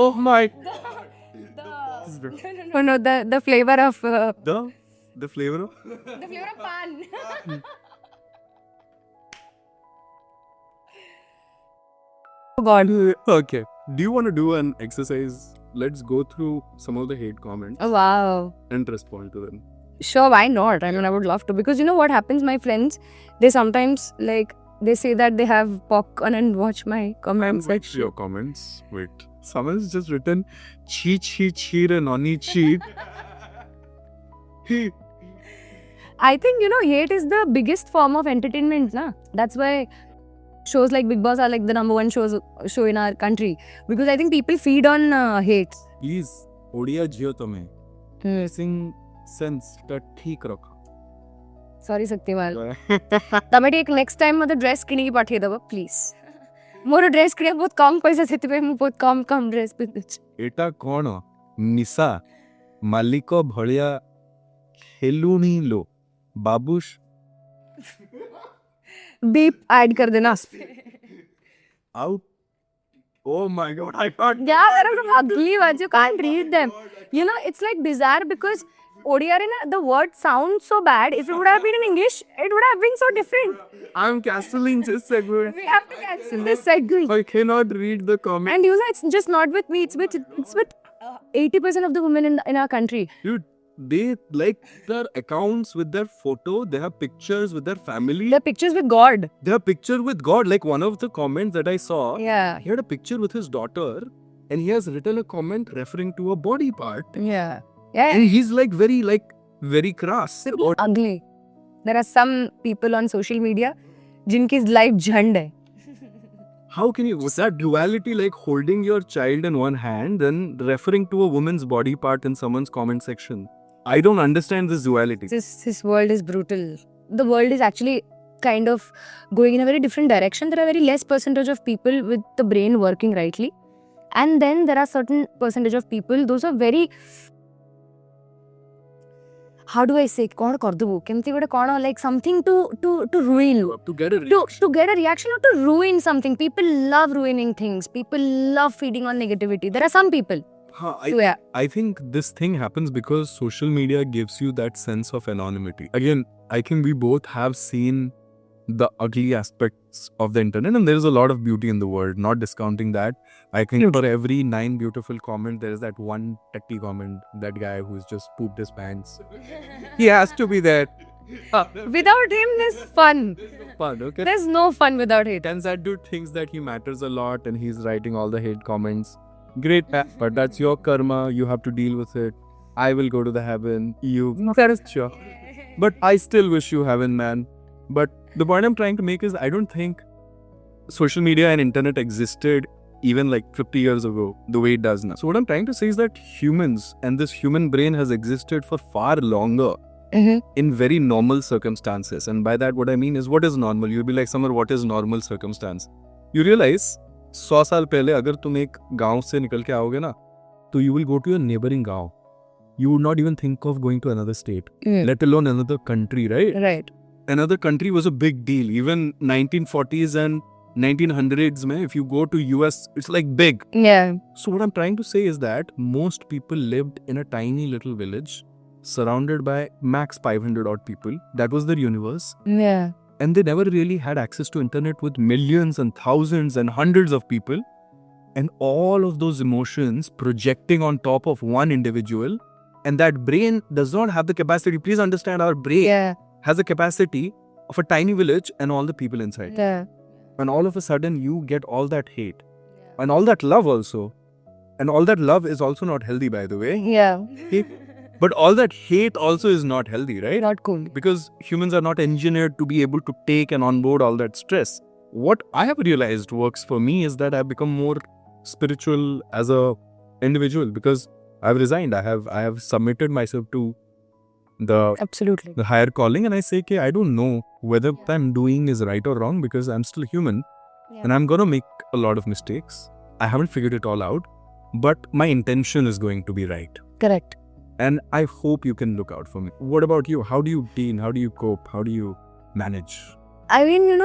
S3: Oh my.
S2: no, the flavor of
S3: The flavor of?
S2: the flavor of pan. Oh God.
S3: Okay. Do you want to do an exercise? Let's go through some of the hate comments
S2: Oh wow.
S3: and respond to them.
S2: Sure, why not? I mean, I would love to because you know what happens, my friends? They sometimes like they say that they have popcorn and watch my comment
S3: Wait,
S2: section.
S3: your comments. Wait. Someone's just written cheer and noni cheap.
S2: I think you know hate is the biggest form of entertainment, na? That's why shows like Big Boss are like the #1 show in our country because I think people feed on hate.
S3: Please, Odia Jio tome. Dressing sense ta ठीक रखो.
S2: Sorry, Saktimal. तमे ठीक next time मते dress किनी की पाठे दबा please. More dress किने बहुत कम पैसा सेति पे मु बहुत कम dress पिंदुच.
S3: एटा कोण निशा मालिक भलिया खेलुनी लो बाबूश
S2: Beep add कर देना उस पे.
S3: out. Oh my God, I can't.
S2: Yeah, there are some ugly words. You can't read them. You know, it's like bizarre because ODR, the word sounds so bad. If it would have been in English, it would have been so different.
S3: I'm cancelling this segment.
S2: We have to cancel this segment.
S3: I cannot read the comment.
S2: And you know, it's just not with me. It's with 80% of the women in our country.
S3: Dude, they like their accounts with their photo. They have pictures with their family.
S2: The pictures with God.
S3: They have picture with God. Like one of the comments that I saw,
S2: Yeah.
S3: he had a picture with his daughter and he has written a comment referring to a body part.
S2: Yeah. Yeah.
S3: And he's like very crass. Or
S2: Ugly. There are some people on social media जिनकी life झंड है.
S3: how can you, was that duality like holding your child in one hand and referring to a woman's body part in someone's comment section? I don't understand this duality.
S2: This world is brutal. The world is actually kind of going in a very different direction. There are very less percentage of people with the brain working rightly. And then there are certain percentage of people, those are very, how do I say, like something to ruin.
S3: To get a
S2: To get a reaction or to ruin something. People love ruining things. People love feeding on negativity. There are some people. So yeah.
S3: I think this thing happens because social media gives you that sense of anonymity. Again, I think we both have seen the ugly aspects of the internet and there is a lot of beauty in the world, not discounting that. I think for every 9 beautiful comment, there is that one techie comment, that guy who's just pooped his pants. He has to be there.
S2: Without him, there's fun.
S3: Fun, okay?
S2: There's no fun without hate.
S3: And that dude thinks that he matters a lot and he's writing all the hate comments. Great, but that's your karma. You have to deal with it. I will go to the heaven. You. That is sure. But I still wish you heaven, man. But the point I'm trying to make is I don't think social media and internet existed
S1: even like 50 years ago the way it does now. So what I'm trying to say is that humans and this human brain has existed for far longer in very normal circumstances. And by that what I mean is, what is normal? You'll be like, Samar, what is normal circumstance? You realize 100 साल पहले अगर तुम एक गांव से निकल के आओगे ना, तो you will go to your neighboring गांव. You would not even think of going to another state, let alone another country, right?
S2: Right.
S1: Another country was a big deal. Even 1940s and 1900s, mein, if you go to US, it's like big.
S2: Yeah.
S1: So what I'm trying to say is that most people lived in a tiny little village surrounded by max 500 odd people. That was their universe.
S2: Yeah.
S1: And they never really had access to internet with millions and thousands and hundreds of people. And all of those emotions projecting on top of one individual. And that brain does not have the capacity. Please understand, our brain
S2: Yeah.
S1: has a capacity of a tiny village and all the people inside.
S2: Yeah.
S1: And all of a sudden you get all that hate and all that love also. And all that love is also not healthy, by the way.
S2: Yeah.
S1: But all that hate also is not healthy, right?
S2: Not cool.
S1: Because humans are not engineered to be able to take and onboard all that stress. What I have realized works for me is that I've become more spiritual as a individual, because I've resigned. I have submitted myself to the
S2: Absolutely.
S1: higher calling, and I say, okay, I don't know whether what I'm doing is right or wrong, because I'm still human and I'm gonna make a lot of mistakes. I haven't figured it all out, but my intention is going to be right.
S2: Correct.
S1: And I hope you can look out for me. What about you? How do you deal? How do you cope? How do you manage?
S2: I mean,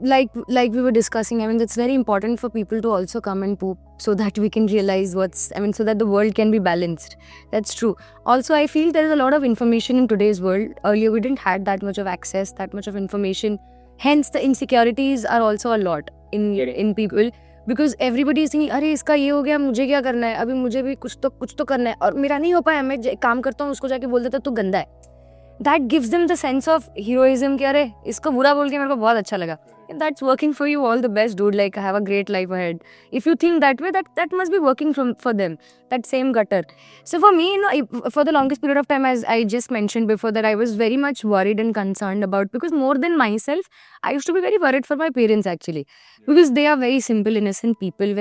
S2: like we were discussing, I mean, it's very important for people to also come and poop so that we can realize so that the world can be balanced. That's true. Also, I feel there is a lot of information in today's world. Earlier, we didn't have that much of access, that much of information. Hence, the insecurities are also a lot in people. Because everybody is thinking, अरे इसका ये हो गया, मुझे क्या करना है, अभी मुझे भी कुछ तो करना है, और मेरा नहीं हो पाया, मैं काम करता हूँ, उसको जाके बोल देता तू गंदा है. That gives them the sense of heroism कि अरे इसको बुरा बोल के मेरे को बहुत अच्छा लगा. If that's working for you, all the best, dude. Like, have a great life ahead. If you think that way, that must be working for them. That same gutter. So for me, for the longest period of time, as I just mentioned before, that I was very much worried and concerned about, because more than myself, I used to be very worried for my parents actually, because they are very simple, innocent people.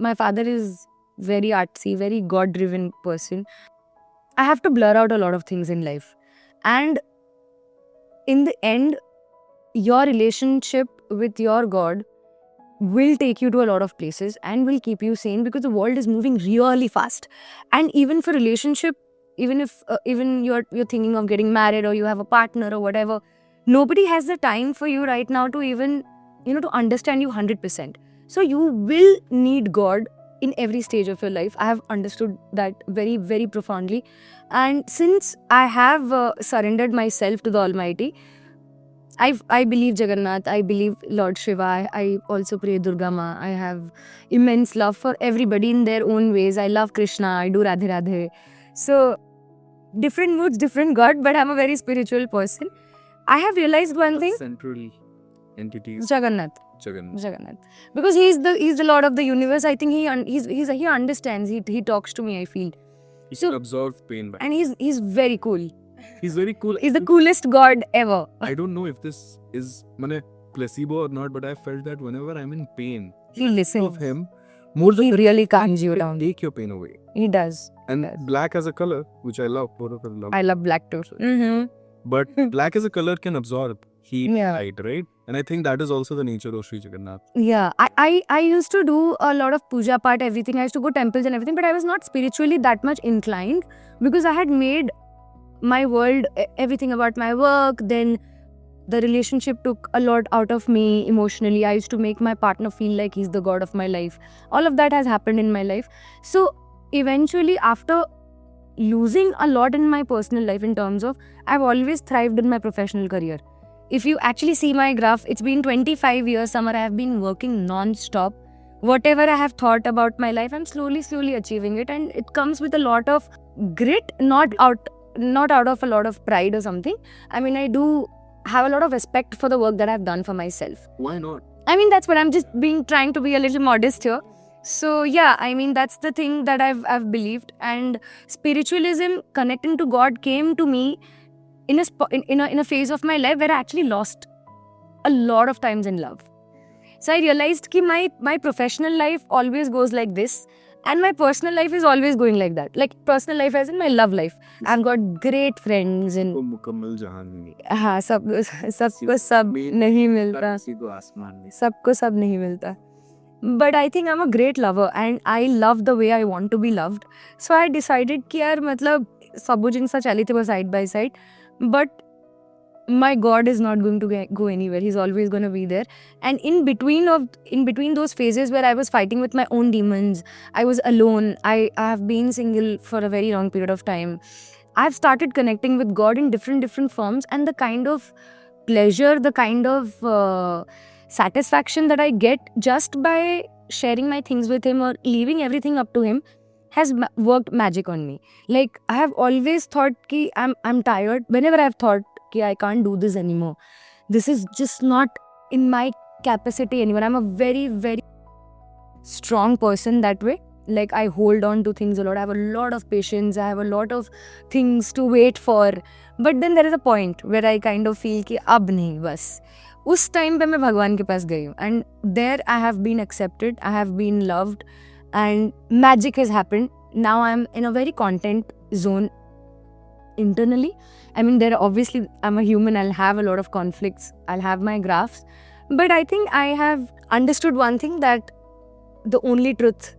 S2: My father is very artsy, very God-driven person. I have to blur out a lot of things in life, and in the end, your relationship with your God will take you to a lot of places and will keep you sane, because the world is moving really fast. And even for relationship, even if you're thinking of getting married, or you have a partner or whatever, nobody has the time for you right now to even to understand you 100%. So you will need God in every stage of your life. I have understood that very, very profoundly. And since I have surrendered myself to the Almighty, I believe Jagannath, I believe Lord Shiva, I also pray Durga Ma. I have immense love for everybody in their own ways. I love Krishna, I do Radhe Radhe. So, different moods, different God, but I'm a very spiritual person. I have realized one thing.
S1: Central entities.
S2: Jagannath. Because he's the Lord of the universe. I think he understands, he talks to me, I feel.
S1: He can absorb pain.
S2: And he's very cool.
S1: He's very cool.
S2: He's the coolest God ever.
S1: I don't know if this is placebo or not, but I felt that whenever I'm in pain,
S2: He listens.
S1: of him, more than
S2: He really calms you down.
S1: take your pain away.
S2: He does.
S1: And
S2: Yes.
S1: black as a color, which I love, both of them love.
S2: I love black too. Mm-hmm.
S1: But black as a color can absorb heat,
S2: Yeah.
S1: light, right? And I think that is also the nature of Sri Jagannath.
S2: Yeah, I used to do a lot of puja part, everything. I used to go temples and everything, but I was not spiritually that much inclined, because I had made my world everything about my work. Then the relationship took a lot out of me emotionally. I used to make my partner feel like he's the god of my life. All of that has happened in my life. So eventually, after losing a lot in my personal life, in terms of, I've always thrived in my professional career. If you actually see my graph, it's been 25 years, Samar. I have been working non-stop. Whatever I have thought about my life, I'm slowly achieving it, and it comes with a lot of grit, not out of a lot of pride or something. I mean, I do have a lot of respect for the work that I've done for myself.
S1: Why not?
S2: I mean, that's what I'm just trying to be a little modest here. So yeah, I mean, that's the thing that I've believed. And spiritualism, connecting to God, came to me in a phase of my life where I actually lost a lot of times in love. So I realized कि my professional life always goes like this, and my personal life is always going like that. Like personal life as in my love life. I've got great friends and
S1: वो मुकम्मल जहान नहीं
S2: हाँ सबको सब नहीं मिलता,
S7: को आसमान में
S2: सबको सब नहीं मिलता. But I think I'm a great lover and I love the way I want to be loved. So I decided कि यार मतलब सब जिनसा चली थी वो side by side. But my God is not going to go anywhere. He's always going to be there. And in between those phases where I was fighting with my own demons, I was alone. I have been single for a very long period of time. I've started connecting with God in different forms, and the kind of pleasure, the kind of satisfaction that I get just by sharing my things with Him or leaving everything up to Him has worked magic on me. Like I have always thought कि I'm tired. Whenever I've thought कि I can't do this anymore, this is just not in my capacity anymore. I'm a very strong person that way. Like I hold on to things a lot. I have a lot of patience. I have a lot of things to wait for. But then there is a point where I kind of feel कि अब नहीं बस. उस time पे मैं भगवान के पास गई हूँ. And there I have been accepted. I have been loved. And magic has happened. Now I'm in a very content zone internally. I mean, there are obviously, I'm a human. I'll have a lot of conflicts. I'll have my graphs. But I think I have understood one thing, that the only truth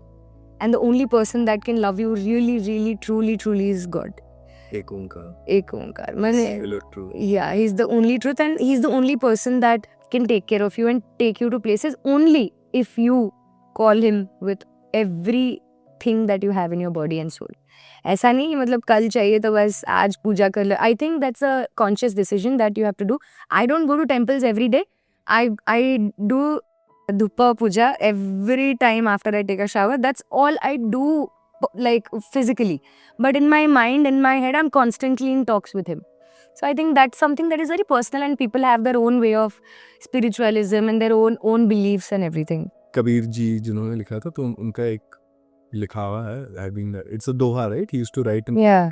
S2: and the only person that can love you really, truly is God.
S1: एक ओंकार
S2: Ek Onkar. Mane,
S1: Hello, true.
S2: yeah, He's the only truth, and He's the only person that can take care of you and take you to places only if you call Him with everything that you have in your body and soul. ऐसा नहीं कि मतलब कल चाहिए तो बस आज पूजा कर लो. I think that's a conscious decision that you have to do. I don't go to temples every day. I do Dhupa puja every time after I take a shower. That's all I do, like physically. But in my mind, in my head, I'm constantly in talks with Him. So I think that's something that is very personal, and people have their own way of spiritualism and their own beliefs and everything.
S1: Kabir ji जिन्होंने लिखा था, तो उनका एक लिखा हुआ है, I mean it's a doha, right? He used to write in
S2: Yeah.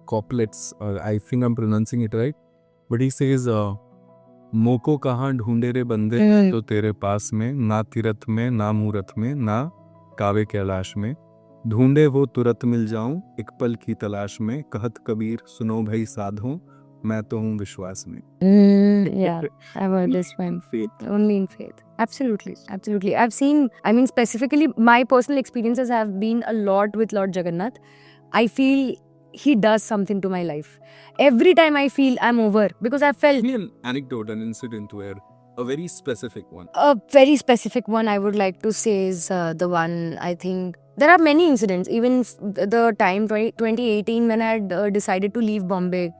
S1: couplets, or I think I'm pronouncing it right, but he says मोको कहाँ ढूंढे रे बंदे तो तेरे पास में, ना तीरथ में ना मूरत में ना कावे कैलाश में, ढूंढे वो तुरत मिल जाऊं एक पल की तलाश में, कहत कबीर सुनो भाई साधो मैं तो हूँ विश्वास में.
S2: Yeah, I've heard this one.
S1: Faith.
S2: Only in faith. Absolutely. I've seen, I mean, specifically, my personal experiences have been a lot with Lord Jagannath. I feel He does something to my life. Every time I feel I'm over, because I felt
S1: Give me an anecdote, an incident where a very specific one.
S2: a very specific one I would like to say is the one, I think, there are many incidents. Even the time 2018 when I had decided to leave Bombay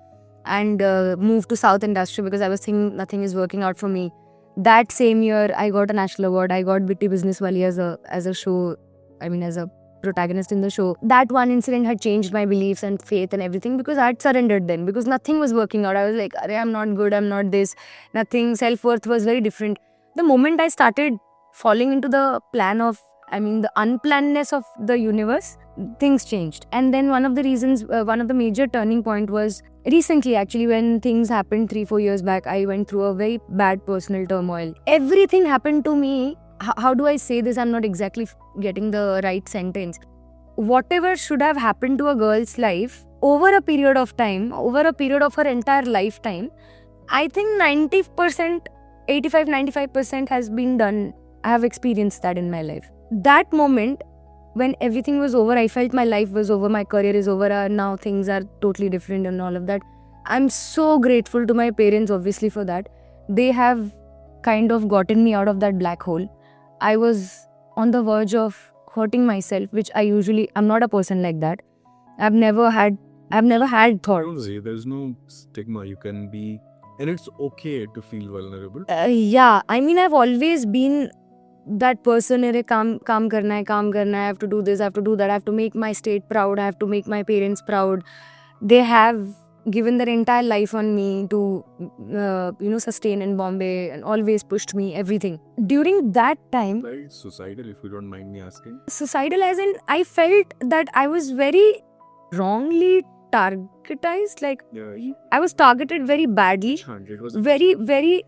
S2: and move to South Industry because I was thinking nothing is working out for me. That same year, I got a national award. I got Bitti Business Wali as a show, I mean, as a protagonist in the show. That one incident had changed my beliefs and faith and everything, because I had surrendered then, because nothing was working out. I was like, I'm not good, I'm not this, nothing. Self-worth was very different. The moment I started falling into the plan of, I mean, the unplannedness of the universe, things changed. And then one of the reasons, one of the major turning point was recently, actually, when things happened 3-4 years back. I went through a very bad personal turmoil. Everything happened to me. How do I say this? I'm not exactly getting the right sentence. Whatever should have happened to a girl's life over a period of time, over a period of her entire lifetime, I think 90%, 85-95% has been done. I have experienced that in my life. That moment, when everything was over, I felt my life was over, my career is over, now things are totally different and all of that. I'm so grateful to my parents, obviously, for that. They have kind of gotten me out of that black hole. I was on the verge of hurting myself, which I'm not a person like that. I've never had thoughts.
S1: There's no stigma. You can be, and it's okay to feel vulnerable.
S2: Yeah, I mean, I've always been that person. Kaam karna hai, I have to do this, I have to do that, I have to make my state proud, I have to make my parents proud. They have given their entire life on me to, sustain in Bombay, and always pushed me, everything. During that time,
S1: Very suicidal, if you don't mind me asking.
S2: suicidal as in, I felt that I was very wrongly targetized. Like,
S1: Yeah,
S2: I was targeted very badly.
S1: it was
S2: Very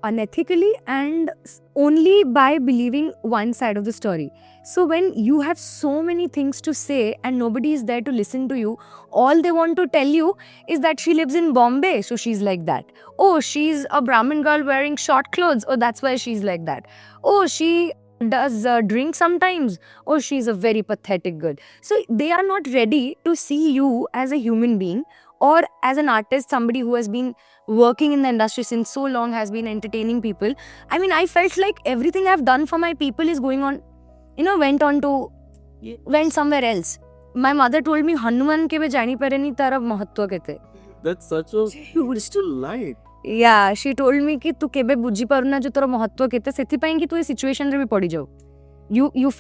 S2: unethically and only by believing one side of the story. So when you have so many things to say and nobody is there to listen to you, all they want to tell you is that she lives in Bombay, so she's like that. Oh, she's a Brahmin girl wearing short clothes, oh, that's why she's like that. Oh, she does drink sometimes, oh, she's a very pathetic girl. So they are not ready to see you as a human being or as an artist, somebody who has been working in the industry since so long, has been entertaining people. I mean, I felt like everything I've done for my people is going on, went somewhere else. My mother told me, Hanuman ke bhi jani pareni tara mahatva kete.
S5: That's such a huge lie.
S2: Yeah, she told me कि तू केबे बुझी पारुना जो तोर महत्व केते सेथिपाई कि तू ए सिचुएशन रे भी पड़ी जाओ. You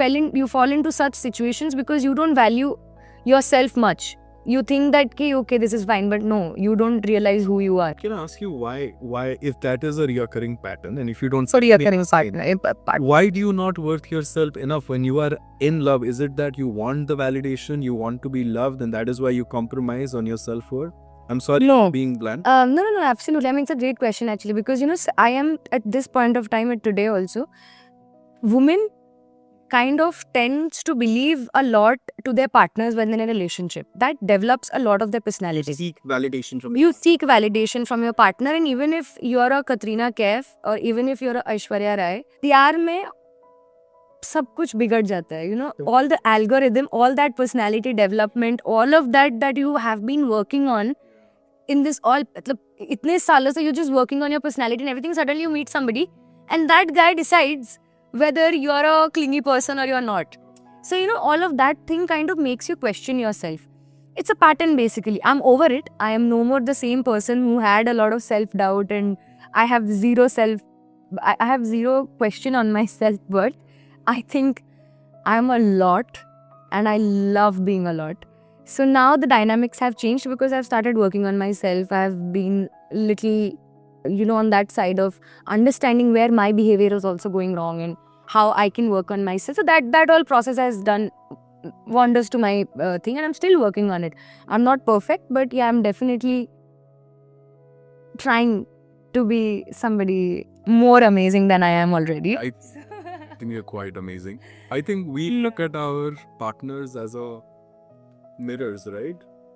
S2: fall into such situations because you don't value yourself much. You think that ki okay, this is fine, but no, you don't realize who you are.
S1: Can I ask you why if that is a reoccurring pattern and if you don't
S2: Sorry,
S1: why do you not worth yourself enough when you are in love? Is it that you want the validation, you want to be loved, and that is why you compromise on your self-worth? I'm sorry
S2: No.
S1: for being blunt.
S2: No, absolutely. I mean, it's a great question actually because I am at this point of time at today also. Women kind of tends to believe a lot to their partners when they're in a relationship. That develops a lot of their personality.
S5: Seek validation from
S2: You seek validation from your partner, and even if you're a Katrina Kaif or even if you're a Aishwarya Rai, प्यार में सब कुछ बिगड़ जाता है. All the algorithm, all that personality development, all of that you have been working on in this all, मतलब इतने सालों से you're just working on your personality and everything. Suddenly you meet somebody and that guy decides whether you're a clingy person or you're not. So all of that thing kind of makes you question yourself. It's a pattern basically. I'm over it. I am no more the same person who had a lot of self-doubt, and I have zero question on my self-worth. I think I'm a lot and I love being a lot. So now the dynamics have changed because I've started working on myself. I've been little, on that side of understanding where my behavior is also going wrong and how I can work on myself. So that whole process has done wonders to my thing, and I'm still working on it. I'm not perfect, but yeah, I'm definitely trying to be somebody more amazing than I am already.
S1: I think you're quite amazing. I think we look at our partners as mirrors, right?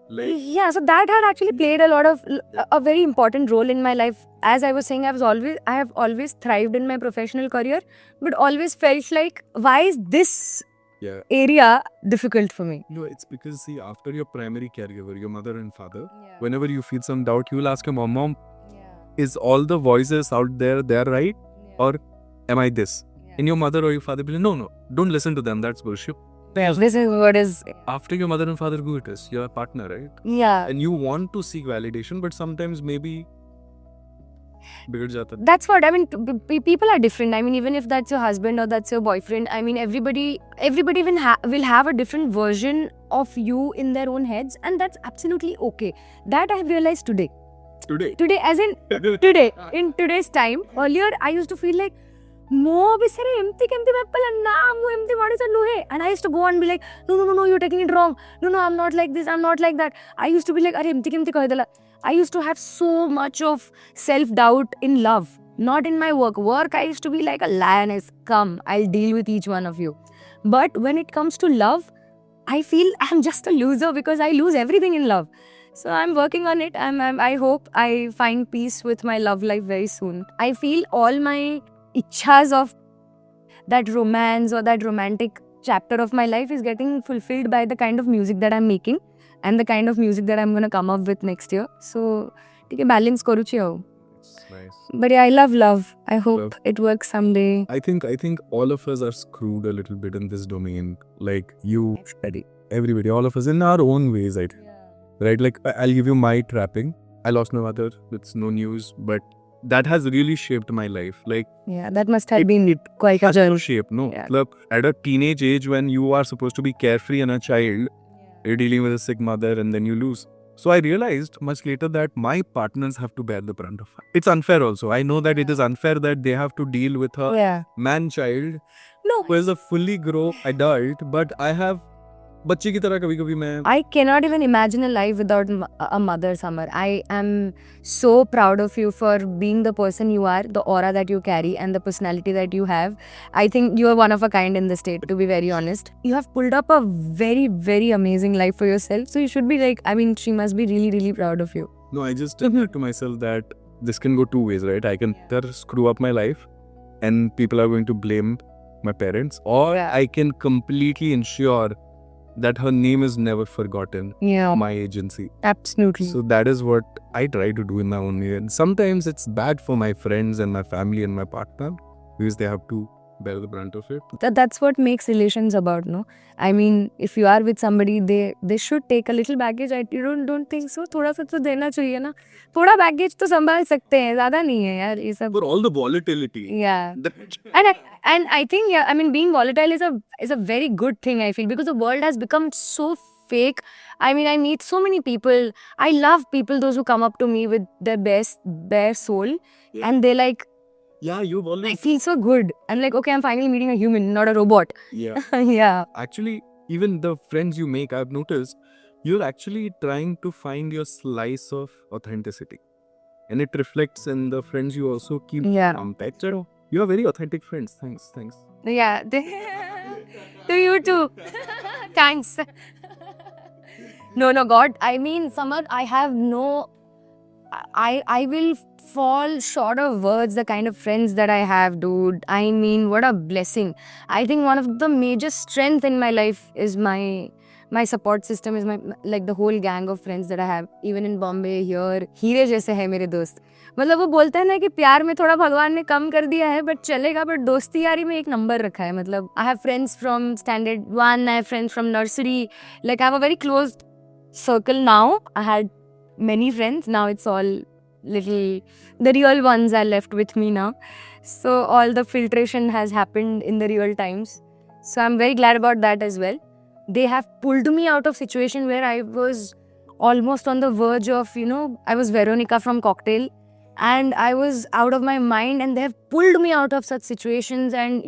S1: Like
S2: Yeah, so that had actually played a very important role in my life. As I was saying, I have always thrived in my professional career, but always felt like, why is this
S1: yeah.
S2: area difficult for me?
S1: No, it's because see, after your primary caregiver, your mother and father, whenever you feel some doubt, you will ask your mom, is all the voices out there, they're right? Or am I this? And your mother or your father will say, no, don't listen to them, that's bullshit.
S2: This is what is...
S1: After your mother and father go, it is your partner, right?
S2: Yeah.
S1: And you want to seek validation, but sometimes maybe bigad jata.
S2: That's what, I mean, people are different. I mean, even if that's your husband or that's your boyfriend, I mean, everybody will have a different version of you in their own heads, and that's absolutely okay. That I have realized today. Today, as in today, in today's time. Earlier, I used to feel like, no, empty and I used to go and be like, no, you're taking it wrong. No, I'm not like this, I'm not like that. I used to be like, I used to have so much of self-doubt in love, not in my work. I used to be like a lioness. Come, I'll deal with each one of you. But when it comes to love, I feel I'm just a loser because I lose everything in love. So I'm working on it. I hope I find peace with my love life very soon. I feel all my ichhas of that romance or that romantic chapter of my life is getting fulfilled by the kind of music that I'm making and the kind of music that I'm going to come up with next year. So, balance karuchi ho.
S1: Nice.
S2: But yeah, I love love. I hope it works someday.
S1: I think all of us are screwed a little bit in this domain. Like you, everybody, all of us in our own ways, right? Right? Like I'll give you my trapping. I lost my mother. It's no news, but that has really shaped my life. Like
S2: yeah, that must have been quite a journey.
S1: Shape, no?
S2: Yeah.
S1: Like, at a teenage age when you are supposed to be carefree and a child, you're dealing with a sick mother and then you lose. So I realized much later that my partners have to bear the brunt of it. It's unfair also. I know that it is unfair that they have to deal with a man-child who is a fully grown adult, but I have बच्चे की तरह कभी-कभी मैं
S2: I cannot even imagine a life without a mother, Samar. I am so proud of you for being the person you are, the aura that you carry, and the personality that you have. I think you are one of a kind in the state, to be very honest. You have pulled up a very, very amazing life for yourself. So you should be like, I mean, she must be really, really proud of you.
S1: No, I just said to myself that this can go two ways, right? I can either screw up my life and people are going to blame my parents, or
S2: Yeah.
S1: I can completely ensure that her name is never forgotten.
S2: Yeah,
S1: My agency.
S2: absolutely.
S1: So that is what I try to do in my own way. And sometimes it's bad for my friends and my family and my partner because they have to bear the brunt of it.
S2: That's what makes relations about, no? I mean, if you are with somebody, they should take a little baggage. You don't think so? थोड़ा सा तो देना चाहिए ना. थोड़ा baggage तो संभाल सकते हैं, ज़्यादा नहीं है यार ये सब.
S1: For all the volatility.
S2: Yeah.
S1: That,
S2: And I think, yeah, I mean, being volatile is a very good thing, I feel, because the world has become so fake. I mean, I meet so many people. I love people, those who come up to me with their bare soul,
S1: Yeah.
S2: and they're like,
S1: yeah, you've
S2: I
S1: always.
S2: feel so good. I'm like, okay, I'm finally meeting a human, not a robot.
S1: Yeah.
S2: Yeah.
S1: Actually, even the friends you make, I've noticed, you're actually trying to find your slice of authenticity. And it reflects in the friends you also keep
S2: Yeah.
S1: contact. You are very authentic friends. Thanks.
S2: Yeah. To you too. Thanks. No, God. I mean, Samar, I have no. I will fall short of words the kind of friends that I have, dude. I mean, what a blessing. I think one of the major strength in my life is my support system, is my like the whole gang of friends that I have, even in Bombay, here. हीरे जैसे है मेरे दोस्त. मतलब वो बोलते हैं ना कि प्यार में थोड़ा भगवान ने कम कर दिया है, बट चलेगा, बट दोस्ती यारी में एक नंबर रखा है. मतलब I have friends from standard 1, I have friends from nursery. Like I have a very close circle now. I had many friends. Now it's all the real ones are left with me now. So all the filtration has happened in the real times. So I'm very glad about that as well. They have pulled me out of situation where I was almost on the verge of, I was Veronica from Cocktail and I was out of my mind, and they have pulled me out of such situations and,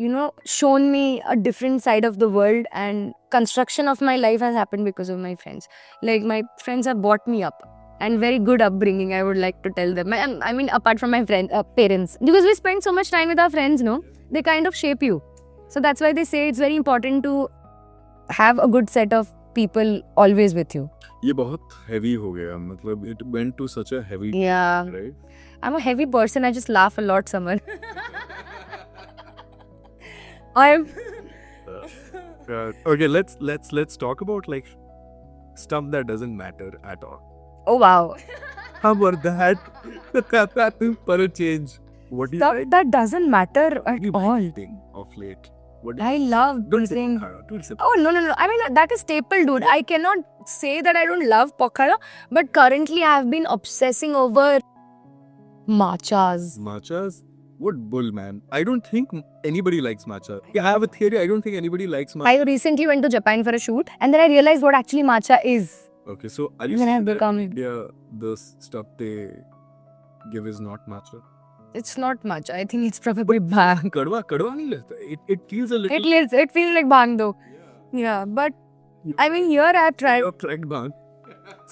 S2: shown me a different side of the world, and construction of my life has happened because of my friends. Like my friends have brought me up. And very good upbringing, I would like to tell them. I mean, apart from my parents. Because we spend so much time with our friends, no? They kind of shape you. So that's why they say it's very important to have a good set of people always with you.
S1: ये बहुत heavy हो गया. मतलब it went to such a heavy.
S2: Yeah.
S1: Right?
S2: I'm a heavy person. I just laugh a lot, Samar. I'm...
S1: Okay, let's talk about like stuff that doesn't matter at all.
S2: Oh, wow.
S1: How about that? For a change. What do you
S2: Stuff
S1: think?
S2: that doesn't matter at
S1: You
S2: all.
S1: eating of late? What do
S2: I love
S1: don't say
S2: eating.
S1: pokhara, don't say
S2: Oh, no. I mean, that is staple, dude. I cannot say that I don't love pokhara, but currently I have been obsessing over matchas.
S1: matchas. What bull, man? I don't think anybody likes matcha. Yeah, I have a theory. I don't think anybody likes matcha.
S2: I recently went to Japan for a shoot, and then I realized what actually matcha is.
S1: Okay, so are you
S2: Then I
S1: saying
S2: have
S1: that
S2: become-
S1: in India, the stuff they give is not matcha?
S2: It's not matcha. I think it's probably bhang.
S1: Kadwa नहीं लगता. It feels a little.
S2: It feels like bhang though. Yeah, but I mean, here I have tried.
S1: You're correct, bang.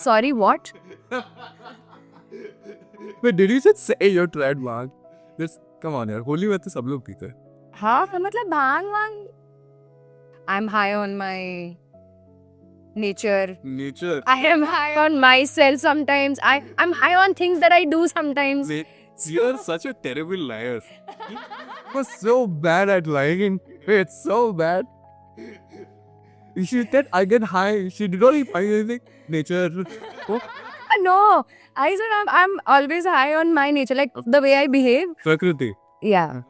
S2: Sorry, what?
S1: But did you just say you're tried bang? This, come on, यार. होली में तो सब लोग पीते हैं.
S2: हाँ, मतलब bhang wang. I'm high on my nature.
S1: Nature.
S2: I am high on myself sometimes. I'm high on things that I do sometimes.
S1: Wait, you're such a terrible liar. You were so bad at lying. It's so bad. She said I get high. She did not even find anything. Nature. Oh,
S2: No, I said I'm always high on my nature, like the way I behave.
S1: Prakriti.
S2: Yeah.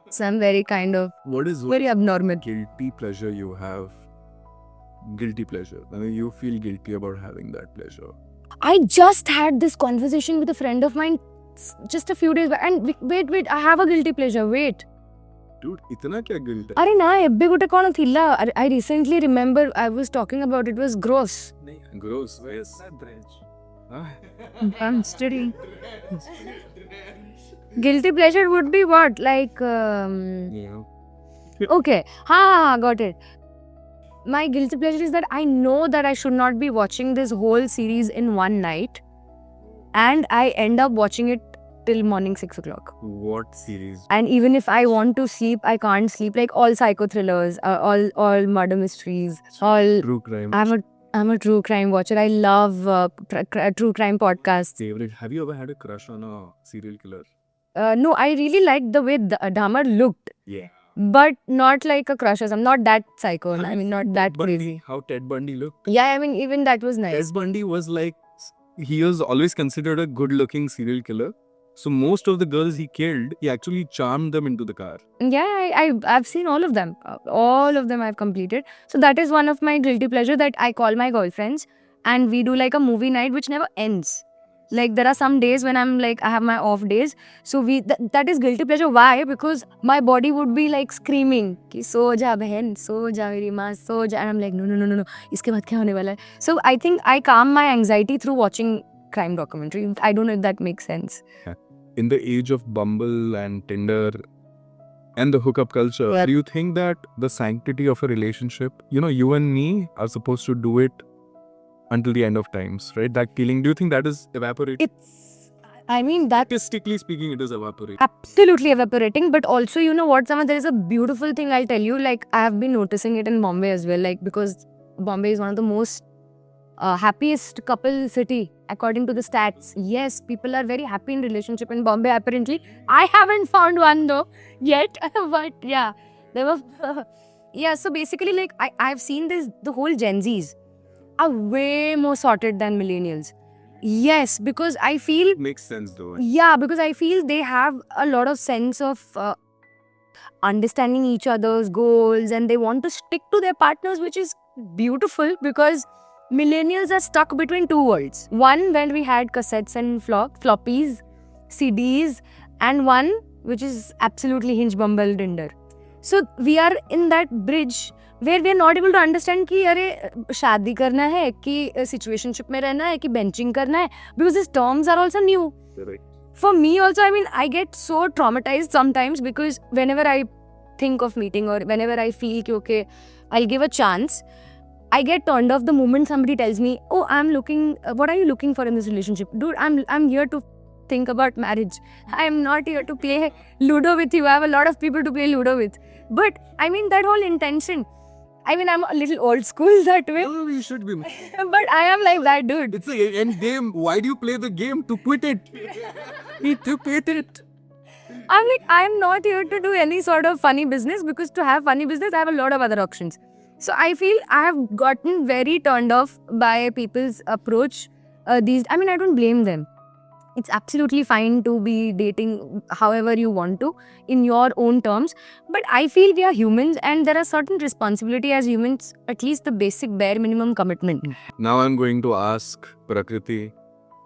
S2: So I'm very kind of
S1: What is
S2: very abnormal.
S1: guilty pleasure you have? Guilty pleasure. I mean, you feel guilty about having that pleasure.
S2: I just had this conversation with a friend of mine just a few days back. And wait, I have a guilty pleasure. Wait.
S1: Dude, इतना क्या guilt है?
S2: अरे ना Abbey गोटे कौन थिला? I recently remember I was talking about it was gross.
S1: नहीं, gross. Where's that branch?
S2: I'm studying. Guilty pleasure would be what? Like
S1: Yeah.
S2: okay. हाँ, got it. my guilty pleasure is that I know that I should not be watching this whole series in one night, and I end up watching it till morning 6 o'clock.
S1: What series?
S2: And even if I want to sleep, I can't sleep. Like all psycho thrillers, all murder mysteries, all.
S1: True crime.
S2: I'm a true crime watcher. I love true crime podcasts.
S1: Favorite. Have you ever had a crush on a serial killer?
S2: No, I really liked the way Dahmer looked,
S1: Yeah.
S2: but not like a crush. I'm not that psycho. I mean, not that crazy.
S1: How Ted Bundy looked.
S2: Yeah, I mean, even that was nice.
S1: Ted Bundy was like, he was always considered a good-looking serial killer. So most of the girls he killed, he actually charmed them into the car.
S2: Yeah, I've seen all of them. All of them I've completed. So that is one of my guilty pleasure that I call my girlfriends and we do like a movie night which never ends. Like there are some days when I'm like, I have my off days. So that is guilty pleasure. Why? Because my body would be like screaming, ki so ja behan, so ja meri maa, so ja. And I'm like, no. Iske baad kya hone wala hai? So I think I calm my anxiety through watching crime documentary. I don't know if that makes sense.
S1: In the age of Bumble and Tinder and the hookup culture,
S2: Yeah.
S1: do you think that the sanctity of a relationship, you and me are supposed to do it until the end of times, right? That feeling, do you think that is evaporating?
S2: I mean, that
S1: Statistically speaking, it is evaporating.
S2: absolutely evaporating. But also, you know what, Sama, there is a beautiful thing I'll tell you. Like, I have been noticing it in Bombay as well. Like, because Bombay is one of the most happiest couple city according to the stats. Yes, people are very happy in relationship in Bombay apparently. I haven't found one though yet. But yeah, there were yeah, so basically like I've seen this, the whole Gen Zs are way more sorted than millennials. Yes, because I feel
S1: Makes sense though.
S2: yeah, because I feel they have a lot of sense of understanding each other's goals and they want to stick to their partners, which is beautiful because millennials are stuck between two worlds. One, when we had cassettes and floppies, CDs, and one which is absolutely Hinge, Bumble, Tinder. So we are in that bridge where we are not able to understand कि अरे शादी करना है कि situationship में रहना है कि benching करना है, because these terms are also new.
S1: Right.
S2: For me also, I mean, I get so traumatized sometimes because whenever I think of meeting or whenever I feel कि okay, I'll give a chance, I get turned off the moment somebody tells me, oh, I'm looking, what are you looking for in this relationship? Dude, I'm here to think about marriage. I'm not here to play Ludo with you. I have a lot of people to play Ludo with. But I mean, that whole intention. I mean, I'm a little old school that way.
S1: No, you should be.
S2: But I am like that, dude.
S1: It's an end game. Why do you play the game? To quit it. To quit it.
S2: I'm like, I'm not here to do any sort of funny business because to have funny business, I have a lot of other options. So I feel I have gotten very turned off by people's approach. I don't blame them. It's absolutely fine to be dating however you want to in your own terms. But I feel we are humans and there are certain responsibility as humans, at least the basic bare minimum commitment.
S1: Now I'm going to ask Prakriti,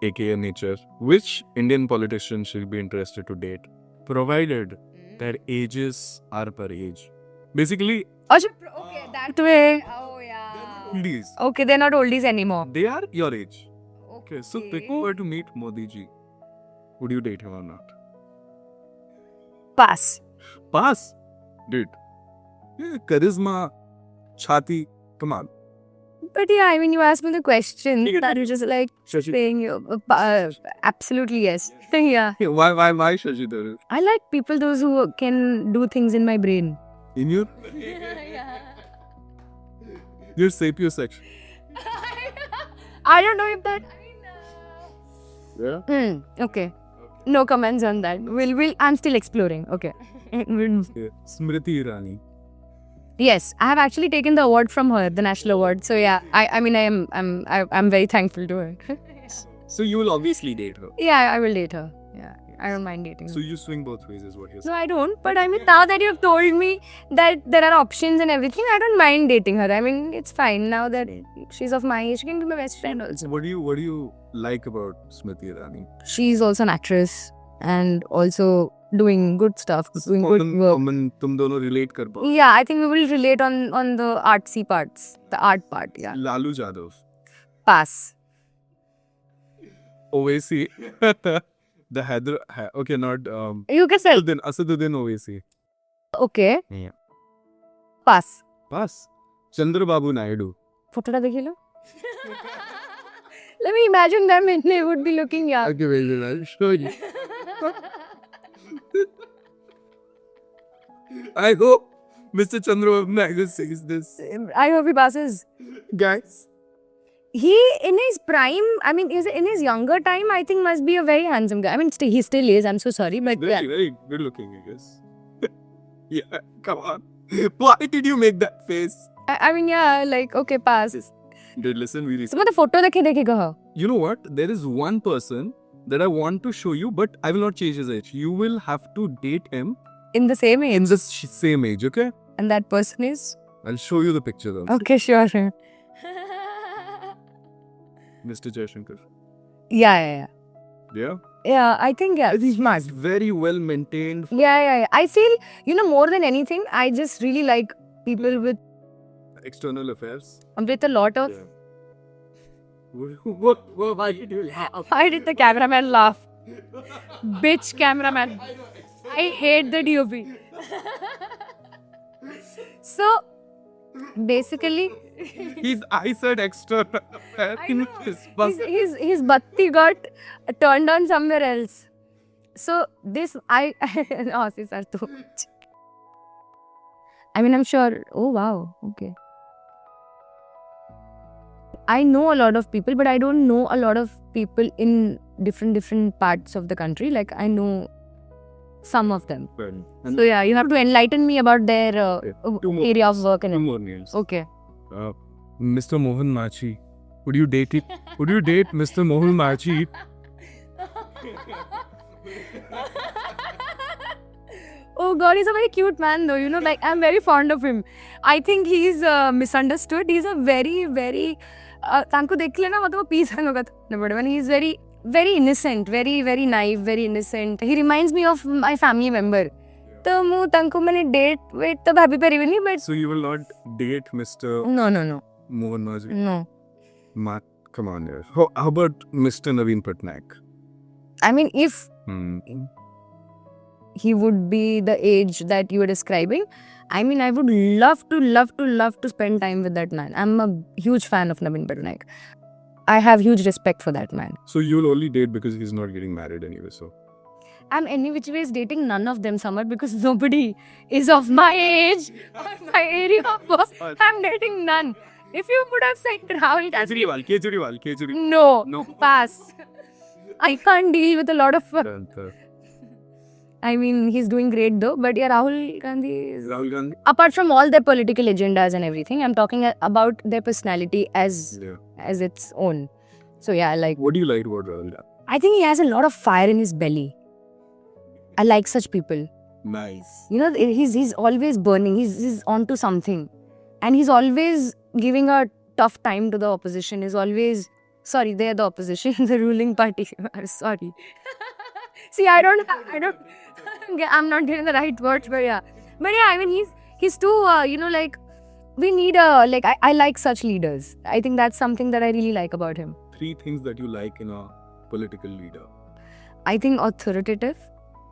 S1: aka Nature, which Indian politician should be interested to date, provided their ages are per age. Basically,
S2: Okay, that way. Oh, yeah.
S1: oldies.
S2: Okay, they're not oldies anymore.
S1: They are your age. Okay, so if you were to meet Modi ji, would you date him or not?
S2: Pass.
S1: Pass. Dude. Yeah, charisma, chhati, come on.
S2: But yeah, I mean, you asked me the question.
S1: Yeah.
S2: That was just like
S1: Shashi.
S2: saying, absolutely yes. Yeah.
S1: Why Shashi Tharoor?
S2: I like people, those who can do things in my brain.
S1: In your your sapiosexual.
S2: I don't know if that.
S1: Yeah.
S2: Okay. No comments on that. I'm still exploring. Okay.
S1: Smriti Irani.
S2: Yes, I have actually taken the award from her, the national award. So yeah, I'm very thankful to her.
S1: So you will obviously date her.
S2: Yeah, I will date her. Yeah, I don't mind dating her.
S1: So you swing both ways is what you're
S2: No,
S1: saying.
S2: I don't. But I mean, now that you've told me that there are options and everything, I don't mind dating her. I mean, it's fine. Now that she's of my age, she can be my best friend also.
S1: What do you like about Smriti Irani?
S2: She's also an actress and also doing good stuff, doing good work.
S1: तुम दोनों relate कर पाओ.
S2: Yeah, I think we will relate on the artsy parts, the art part. Yeah.
S1: Lalu Jadhav.
S2: Pass.
S1: Owaisi. The Hyder. Okay, not.
S2: You can say.
S1: Asaduddin Owaisi.
S2: Okay.
S1: Yeah.
S2: Pass.
S1: Pass.
S3: Chandrababu Naidu.
S2: ফটোটা দেখি লো Let me imagine them and they would be looking young.
S3: Okay, wait, I'll show you. I hope Mr. Chandrababu Naidu says this.
S2: I hope he passes.
S3: Guys,
S2: He, in his prime, I mean, in his younger time, I think must be a very handsome guy. I mean, he still is. I'm so sorry, but
S3: very,
S2: yeah.
S3: very good looking, I guess. Yeah, come on. Why did you make that face?
S2: I mean, yeah, like okay, pass.
S3: Dude, listen, we
S2: So, मतलब photo देखे कहो.
S3: You know what? There is one person that I want to show you, but I will not change his age. You will have to date him
S2: In the same age,
S3: in the same age, okay?
S2: and that person is
S3: I'll show you the picture then.
S2: okay, sure.
S3: Mr. Jaishankar.
S2: Yeah.
S3: Yeah?
S2: Yeah, I think yeah.
S3: He's very well maintained.
S2: Yeah. I feel more than anything, I just really like people with
S3: External affairs.
S2: a lot of.
S3: Yeah. What? Why did you laugh?
S2: Why did the cameraman laugh? Bitch cameraman. I hate the DOP. So, basically,
S3: I said external affairs.
S2: I know. His batti got turned on somewhere else. So, this, Aussies are too much. I mean, I'm sure. Oh, wow. Okay. I know a lot of people, but I don't know a lot of people in different parts of the country. Like, I know some of them.
S3: And
S2: So, yeah, you have to enlighten me about their
S3: two more-
S2: area of work and
S3: two
S2: everything.
S3: more names.
S2: Okay.
S3: Mr. Mohan Machi. Would you date it? Would you date Mr. Mohan Machi?
S2: Oh God, he's a very cute man though. Like I'm very fond of him. I think he's misunderstood. He's a very, very. तांको देख लेना मतलब वो piece होगा तो बड़े when he's very, very innocent, very, very naive, very innocent. He reminds me of my family member. तो मु तांको मैंने date wait तो भाभी पे रिवनी but
S3: So you will not date Mr.
S2: no.
S3: Mohan Machi?
S2: No.
S3: Come on, yeah. How about Mr. Naveen Patnaik?
S2: I mean, if
S3: Hmm.
S2: he would be the age that you were describing, I mean, I would love to spend time with that man. I'm a huge fan of Naveen Patnaik. I have huge respect for that man.
S3: So you'll only date because he's not getting married anyway, so.
S2: I'm any which ways dating none of them, Samar, because nobody is of my age or my area of work. I'm dating none. If you would have said Rahul Gandhi,
S3: Kejriwal.
S2: no, pass. I can't deal with a lot of. I mean, he's doing great though, but yeah, Rahul Gandhi is.
S3: Rahul Gandhi?
S2: Apart from all their political agendas and everything, I'm talking about their personality as its own. So yeah, like
S3: What do you like about Rahul Gandhi?
S2: I think he has a lot of fire in his belly. I like such people.
S3: Nice.
S2: He's always burning. He's onto something, and he's always giving a tough time to the opposition. He's always they're the opposition, the ruling party. Sorry. See, I'm not getting the right words, but yeah. I mean, he's too, like, we need I like such leaders. I think that's something that I really like about him.
S3: 3 things that you like in a political leader.
S2: I think authoritative,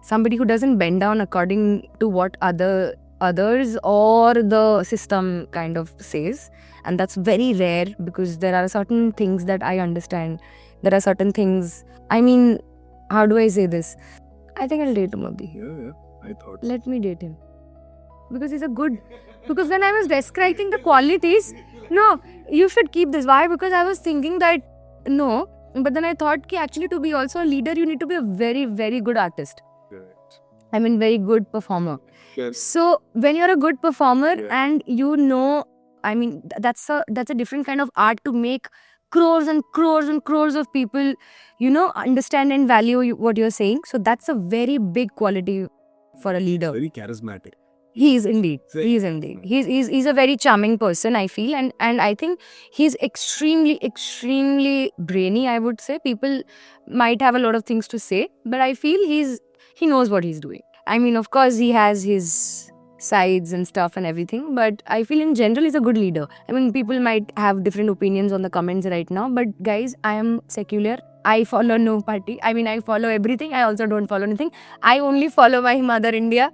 S2: somebody who doesn't bend down according to what others or the system kind of says. And that's very rare because there are certain things that I understand. There are certain things, I mean, how do I say this? I think I'll date him, Abhi.
S3: Yeah, I thought.
S2: Let me date him. Because he's a good... Because when I was describing the qualities, no, you should keep this. Why? Because I was thinking that, no. But then I thought, ki actually to be also a leader, you need to be a very, very good artist.
S3: Correct.
S2: I mean, very good performer.
S3: Yes.
S2: So, when you're a good performer
S3: Yeah.
S2: and I mean, that's a different kind of art to make crores and crores and crores of people, understand and value what you're saying. So that's a very big quality for a leader.
S3: Very charismatic.
S2: He is indeed.
S3: Very
S2: He is indeed. He's a very charming person, I feel. And I think he's extremely, extremely brainy, I would say. People might have a lot of things to say, but I feel he knows what he's doing. I mean, of course, he has his sides and stuff and everything, but I feel in general he's a good leader. I mean, people might have different opinions on the comments right now, but guys, I am secular. I follow no party. I mean, I follow everything. I also don't follow anything. I only follow my mother India.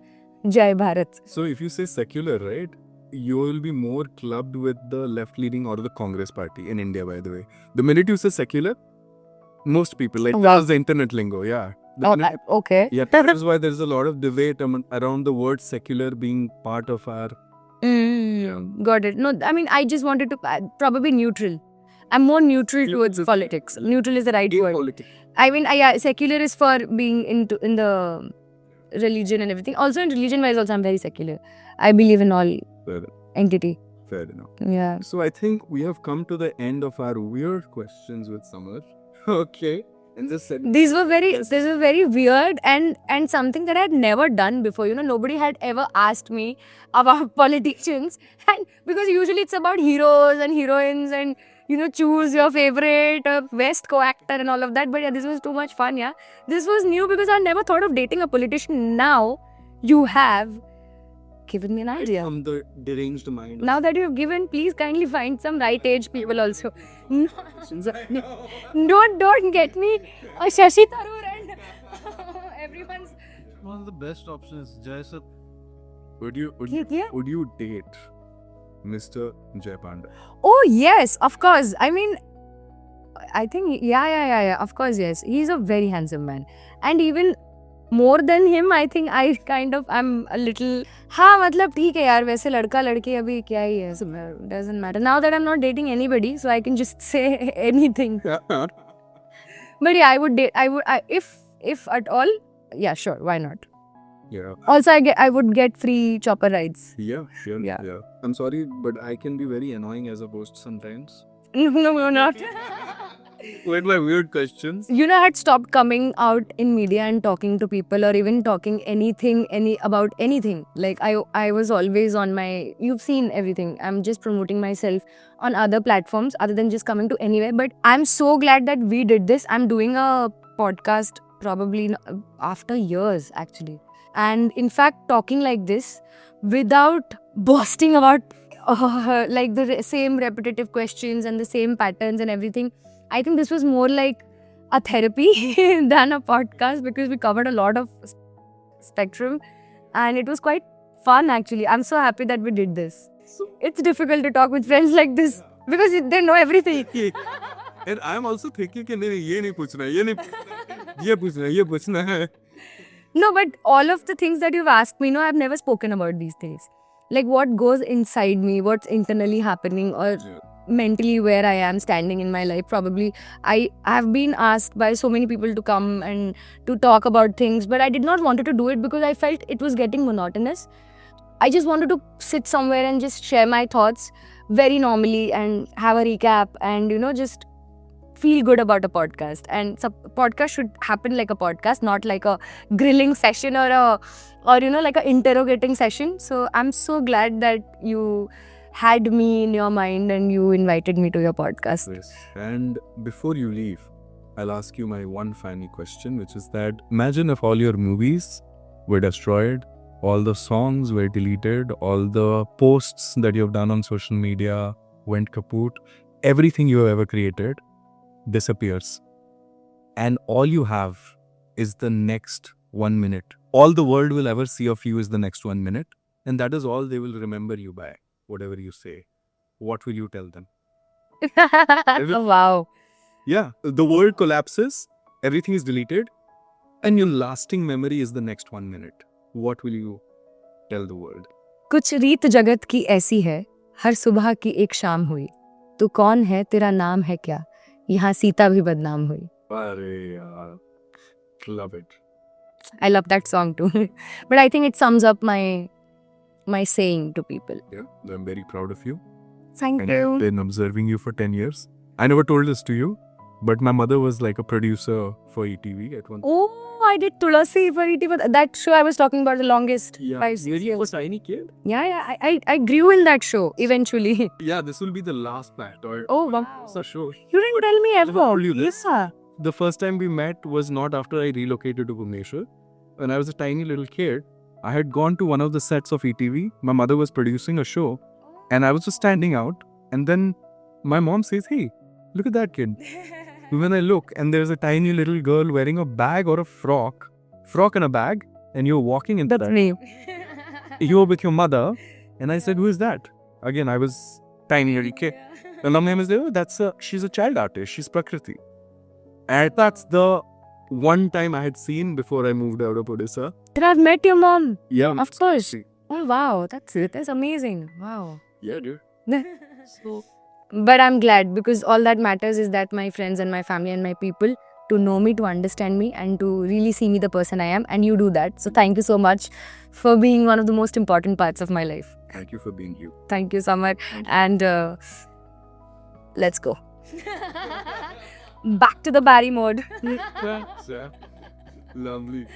S2: Jai Bharat.
S3: So if you say secular, right? you will be more clubbed with the left-leaning or the Congress party in India, by the way. The minute you say secular, most people, like,
S2: Wow.
S3: that's the internet lingo, yeah. The
S2: Oh,
S3: minute-
S2: okay.
S3: yeah, that is why there's a lot of debate around the word secular being part of our...
S2: Got it. No, I mean, I just wanted to probably neutral. I'm more neutral towards politics. Neutral is the right word.
S3: Politics.
S2: I mean, yeah, secular is for being in the religion and everything. Also, in religion wise, also I'm very secular. I believe in all
S3: Fair,
S2: entity.
S3: fair enough.
S2: Yeah.
S3: So I think we have come to the end of our weird questions with Samar. Okay. And just said,
S2: These were very weird and something that I had never done before. You know, nobody had ever asked me about politicians, and because usually it's about heroes and heroines and, you know, choose your favorite best co-actor and all of that. But yeah, this was too much fun. Yeah, this was new because I never thought of dating a politician. Now you have given me an idea.
S3: from the deranged mind.
S2: Now that you have given, please kindly find some right age people also. No, don't get me Shashi Tharoor and everyone's.
S1: One of the best options is Jaisat.
S3: Would you date Mr. Jay Panda?
S2: Oh yes, of course. I mean, I think yeah. Of course, yes. He's a very handsome man, and even more than him, I think I'm a little. हाँ मतलब ठीक है यार, वैसे लड़का लड़की अभी क्या ही है, doesn't matter. Now that I'm not dating anybody, so I can just say anything. But yeah, I would date. If at all, yeah, sure, why not?
S3: Yeah.
S2: Also, I would get free chopper rides.
S3: Yeah, sure.
S2: Yeah.
S3: I'm sorry, but I can be very annoying as a host sometimes.
S2: No, not.
S3: With my weird questions.
S2: You know, I had stopped coming out in media and talking to people or even talking about anything. Like I was always on my, you've seen everything. I'm just promoting myself on other platforms other than just coming to anywhere. But I'm so glad that we did this. I'm doing a podcast probably after years actually. And in fact, talking like this without boasting about like the same repetitive questions and the same patterns and everything. I think this was more like a therapy than a podcast because we covered a lot of spectrum and it was quite fun actually. I'm so happy that we did this. It's difficult to talk with friends like this because they know everything.
S3: And I'm also thinking कि नहीं ये नहीं पूछना है, ये पूछना है.
S2: No, but all of the things that you've asked me, I've never spoken about these things. Like what goes inside me, what's internally happening or mentally where I am standing in my life. Probably I have been asked by so many people to come and to talk about things, but I did not want to do it because I felt it was getting monotonous. I just wanted to sit somewhere and just share my thoughts very normally and have a recap and, just feel good about a podcast. And podcast should happen like a podcast, not like a grilling session or like a interrogating session. So I'm so glad that you had me in your mind and you invited me to your podcast.
S3: Yes. And before you leave, I'll ask you my one final question, which is that imagine if all your movies were destroyed, all the songs were deleted, all the posts that you've done on social media went kaput, everything you have ever created disappears. And all you have is the next 1 minute. All the world will ever see of you is the next 1 minute. And that is all they will remember you by. Whatever you say, what will you tell them?
S2: Wow.
S3: Yeah, the world collapses, everything is deleted, and your lasting memory is the next 1 minute. What will you tell the world?
S2: कुछ रीत जगत की ऐसी है, हर सुबह की एक शाम हुई. तू कौन है, तेरा नाम है क्या? यहाँ सीता भी बदनाम हुई.
S3: Love it.
S2: I love that song too. But I think it sums up my saying to people.
S3: Yeah, I'm very proud of you.
S2: Thank
S3: And I've been observing you for 10 years. I never told this to you, but my mother was like a producer for ETV at one.
S2: Oh, I did Tulasi for ETV. That show I was talking about the longest.
S3: Yeah,
S2: 5-6 years.
S3: was tiny kid.
S2: Yeah. I grew in that show eventually.
S3: Yeah, this will be the last part.
S2: Oh, wow.
S3: It's a show.
S2: You didn't tell me ever.
S3: told you this.
S2: Yeah.
S3: The first time we met was not after I relocated to Bhubaneswar. When I was a tiny little kid, I had gone to one of the sets of ETV. My mother was producing a show, and I was just standing out. And then my mom says, "Hey, look at that kid." When I look, and there's a tiny little girl wearing a bag or a frock and a bag, and you're walking into
S2: That's
S3: that.
S2: me.
S3: You're with your mother,
S1: And I said, who is that? Again, I was tiny little kid. And her name is, she's a child artist. She's Prakriti. And that's the one time I had seen before I moved out of Odisha.
S2: Then I've met your mom.
S1: Yeah.
S2: Of course. Oh wow, that's amazing. Wow.
S1: Yeah, dude.
S2: But I'm glad, because all that matters is that my friends and my family and my people to know me, to understand me, and to really see me the person I am, and you do that. So thank you so much for being one of the most important parts of my life.
S1: Thank you for being you.
S2: Thank you, Samar. And let's go. Back to the Barry mode.
S1: Lovely.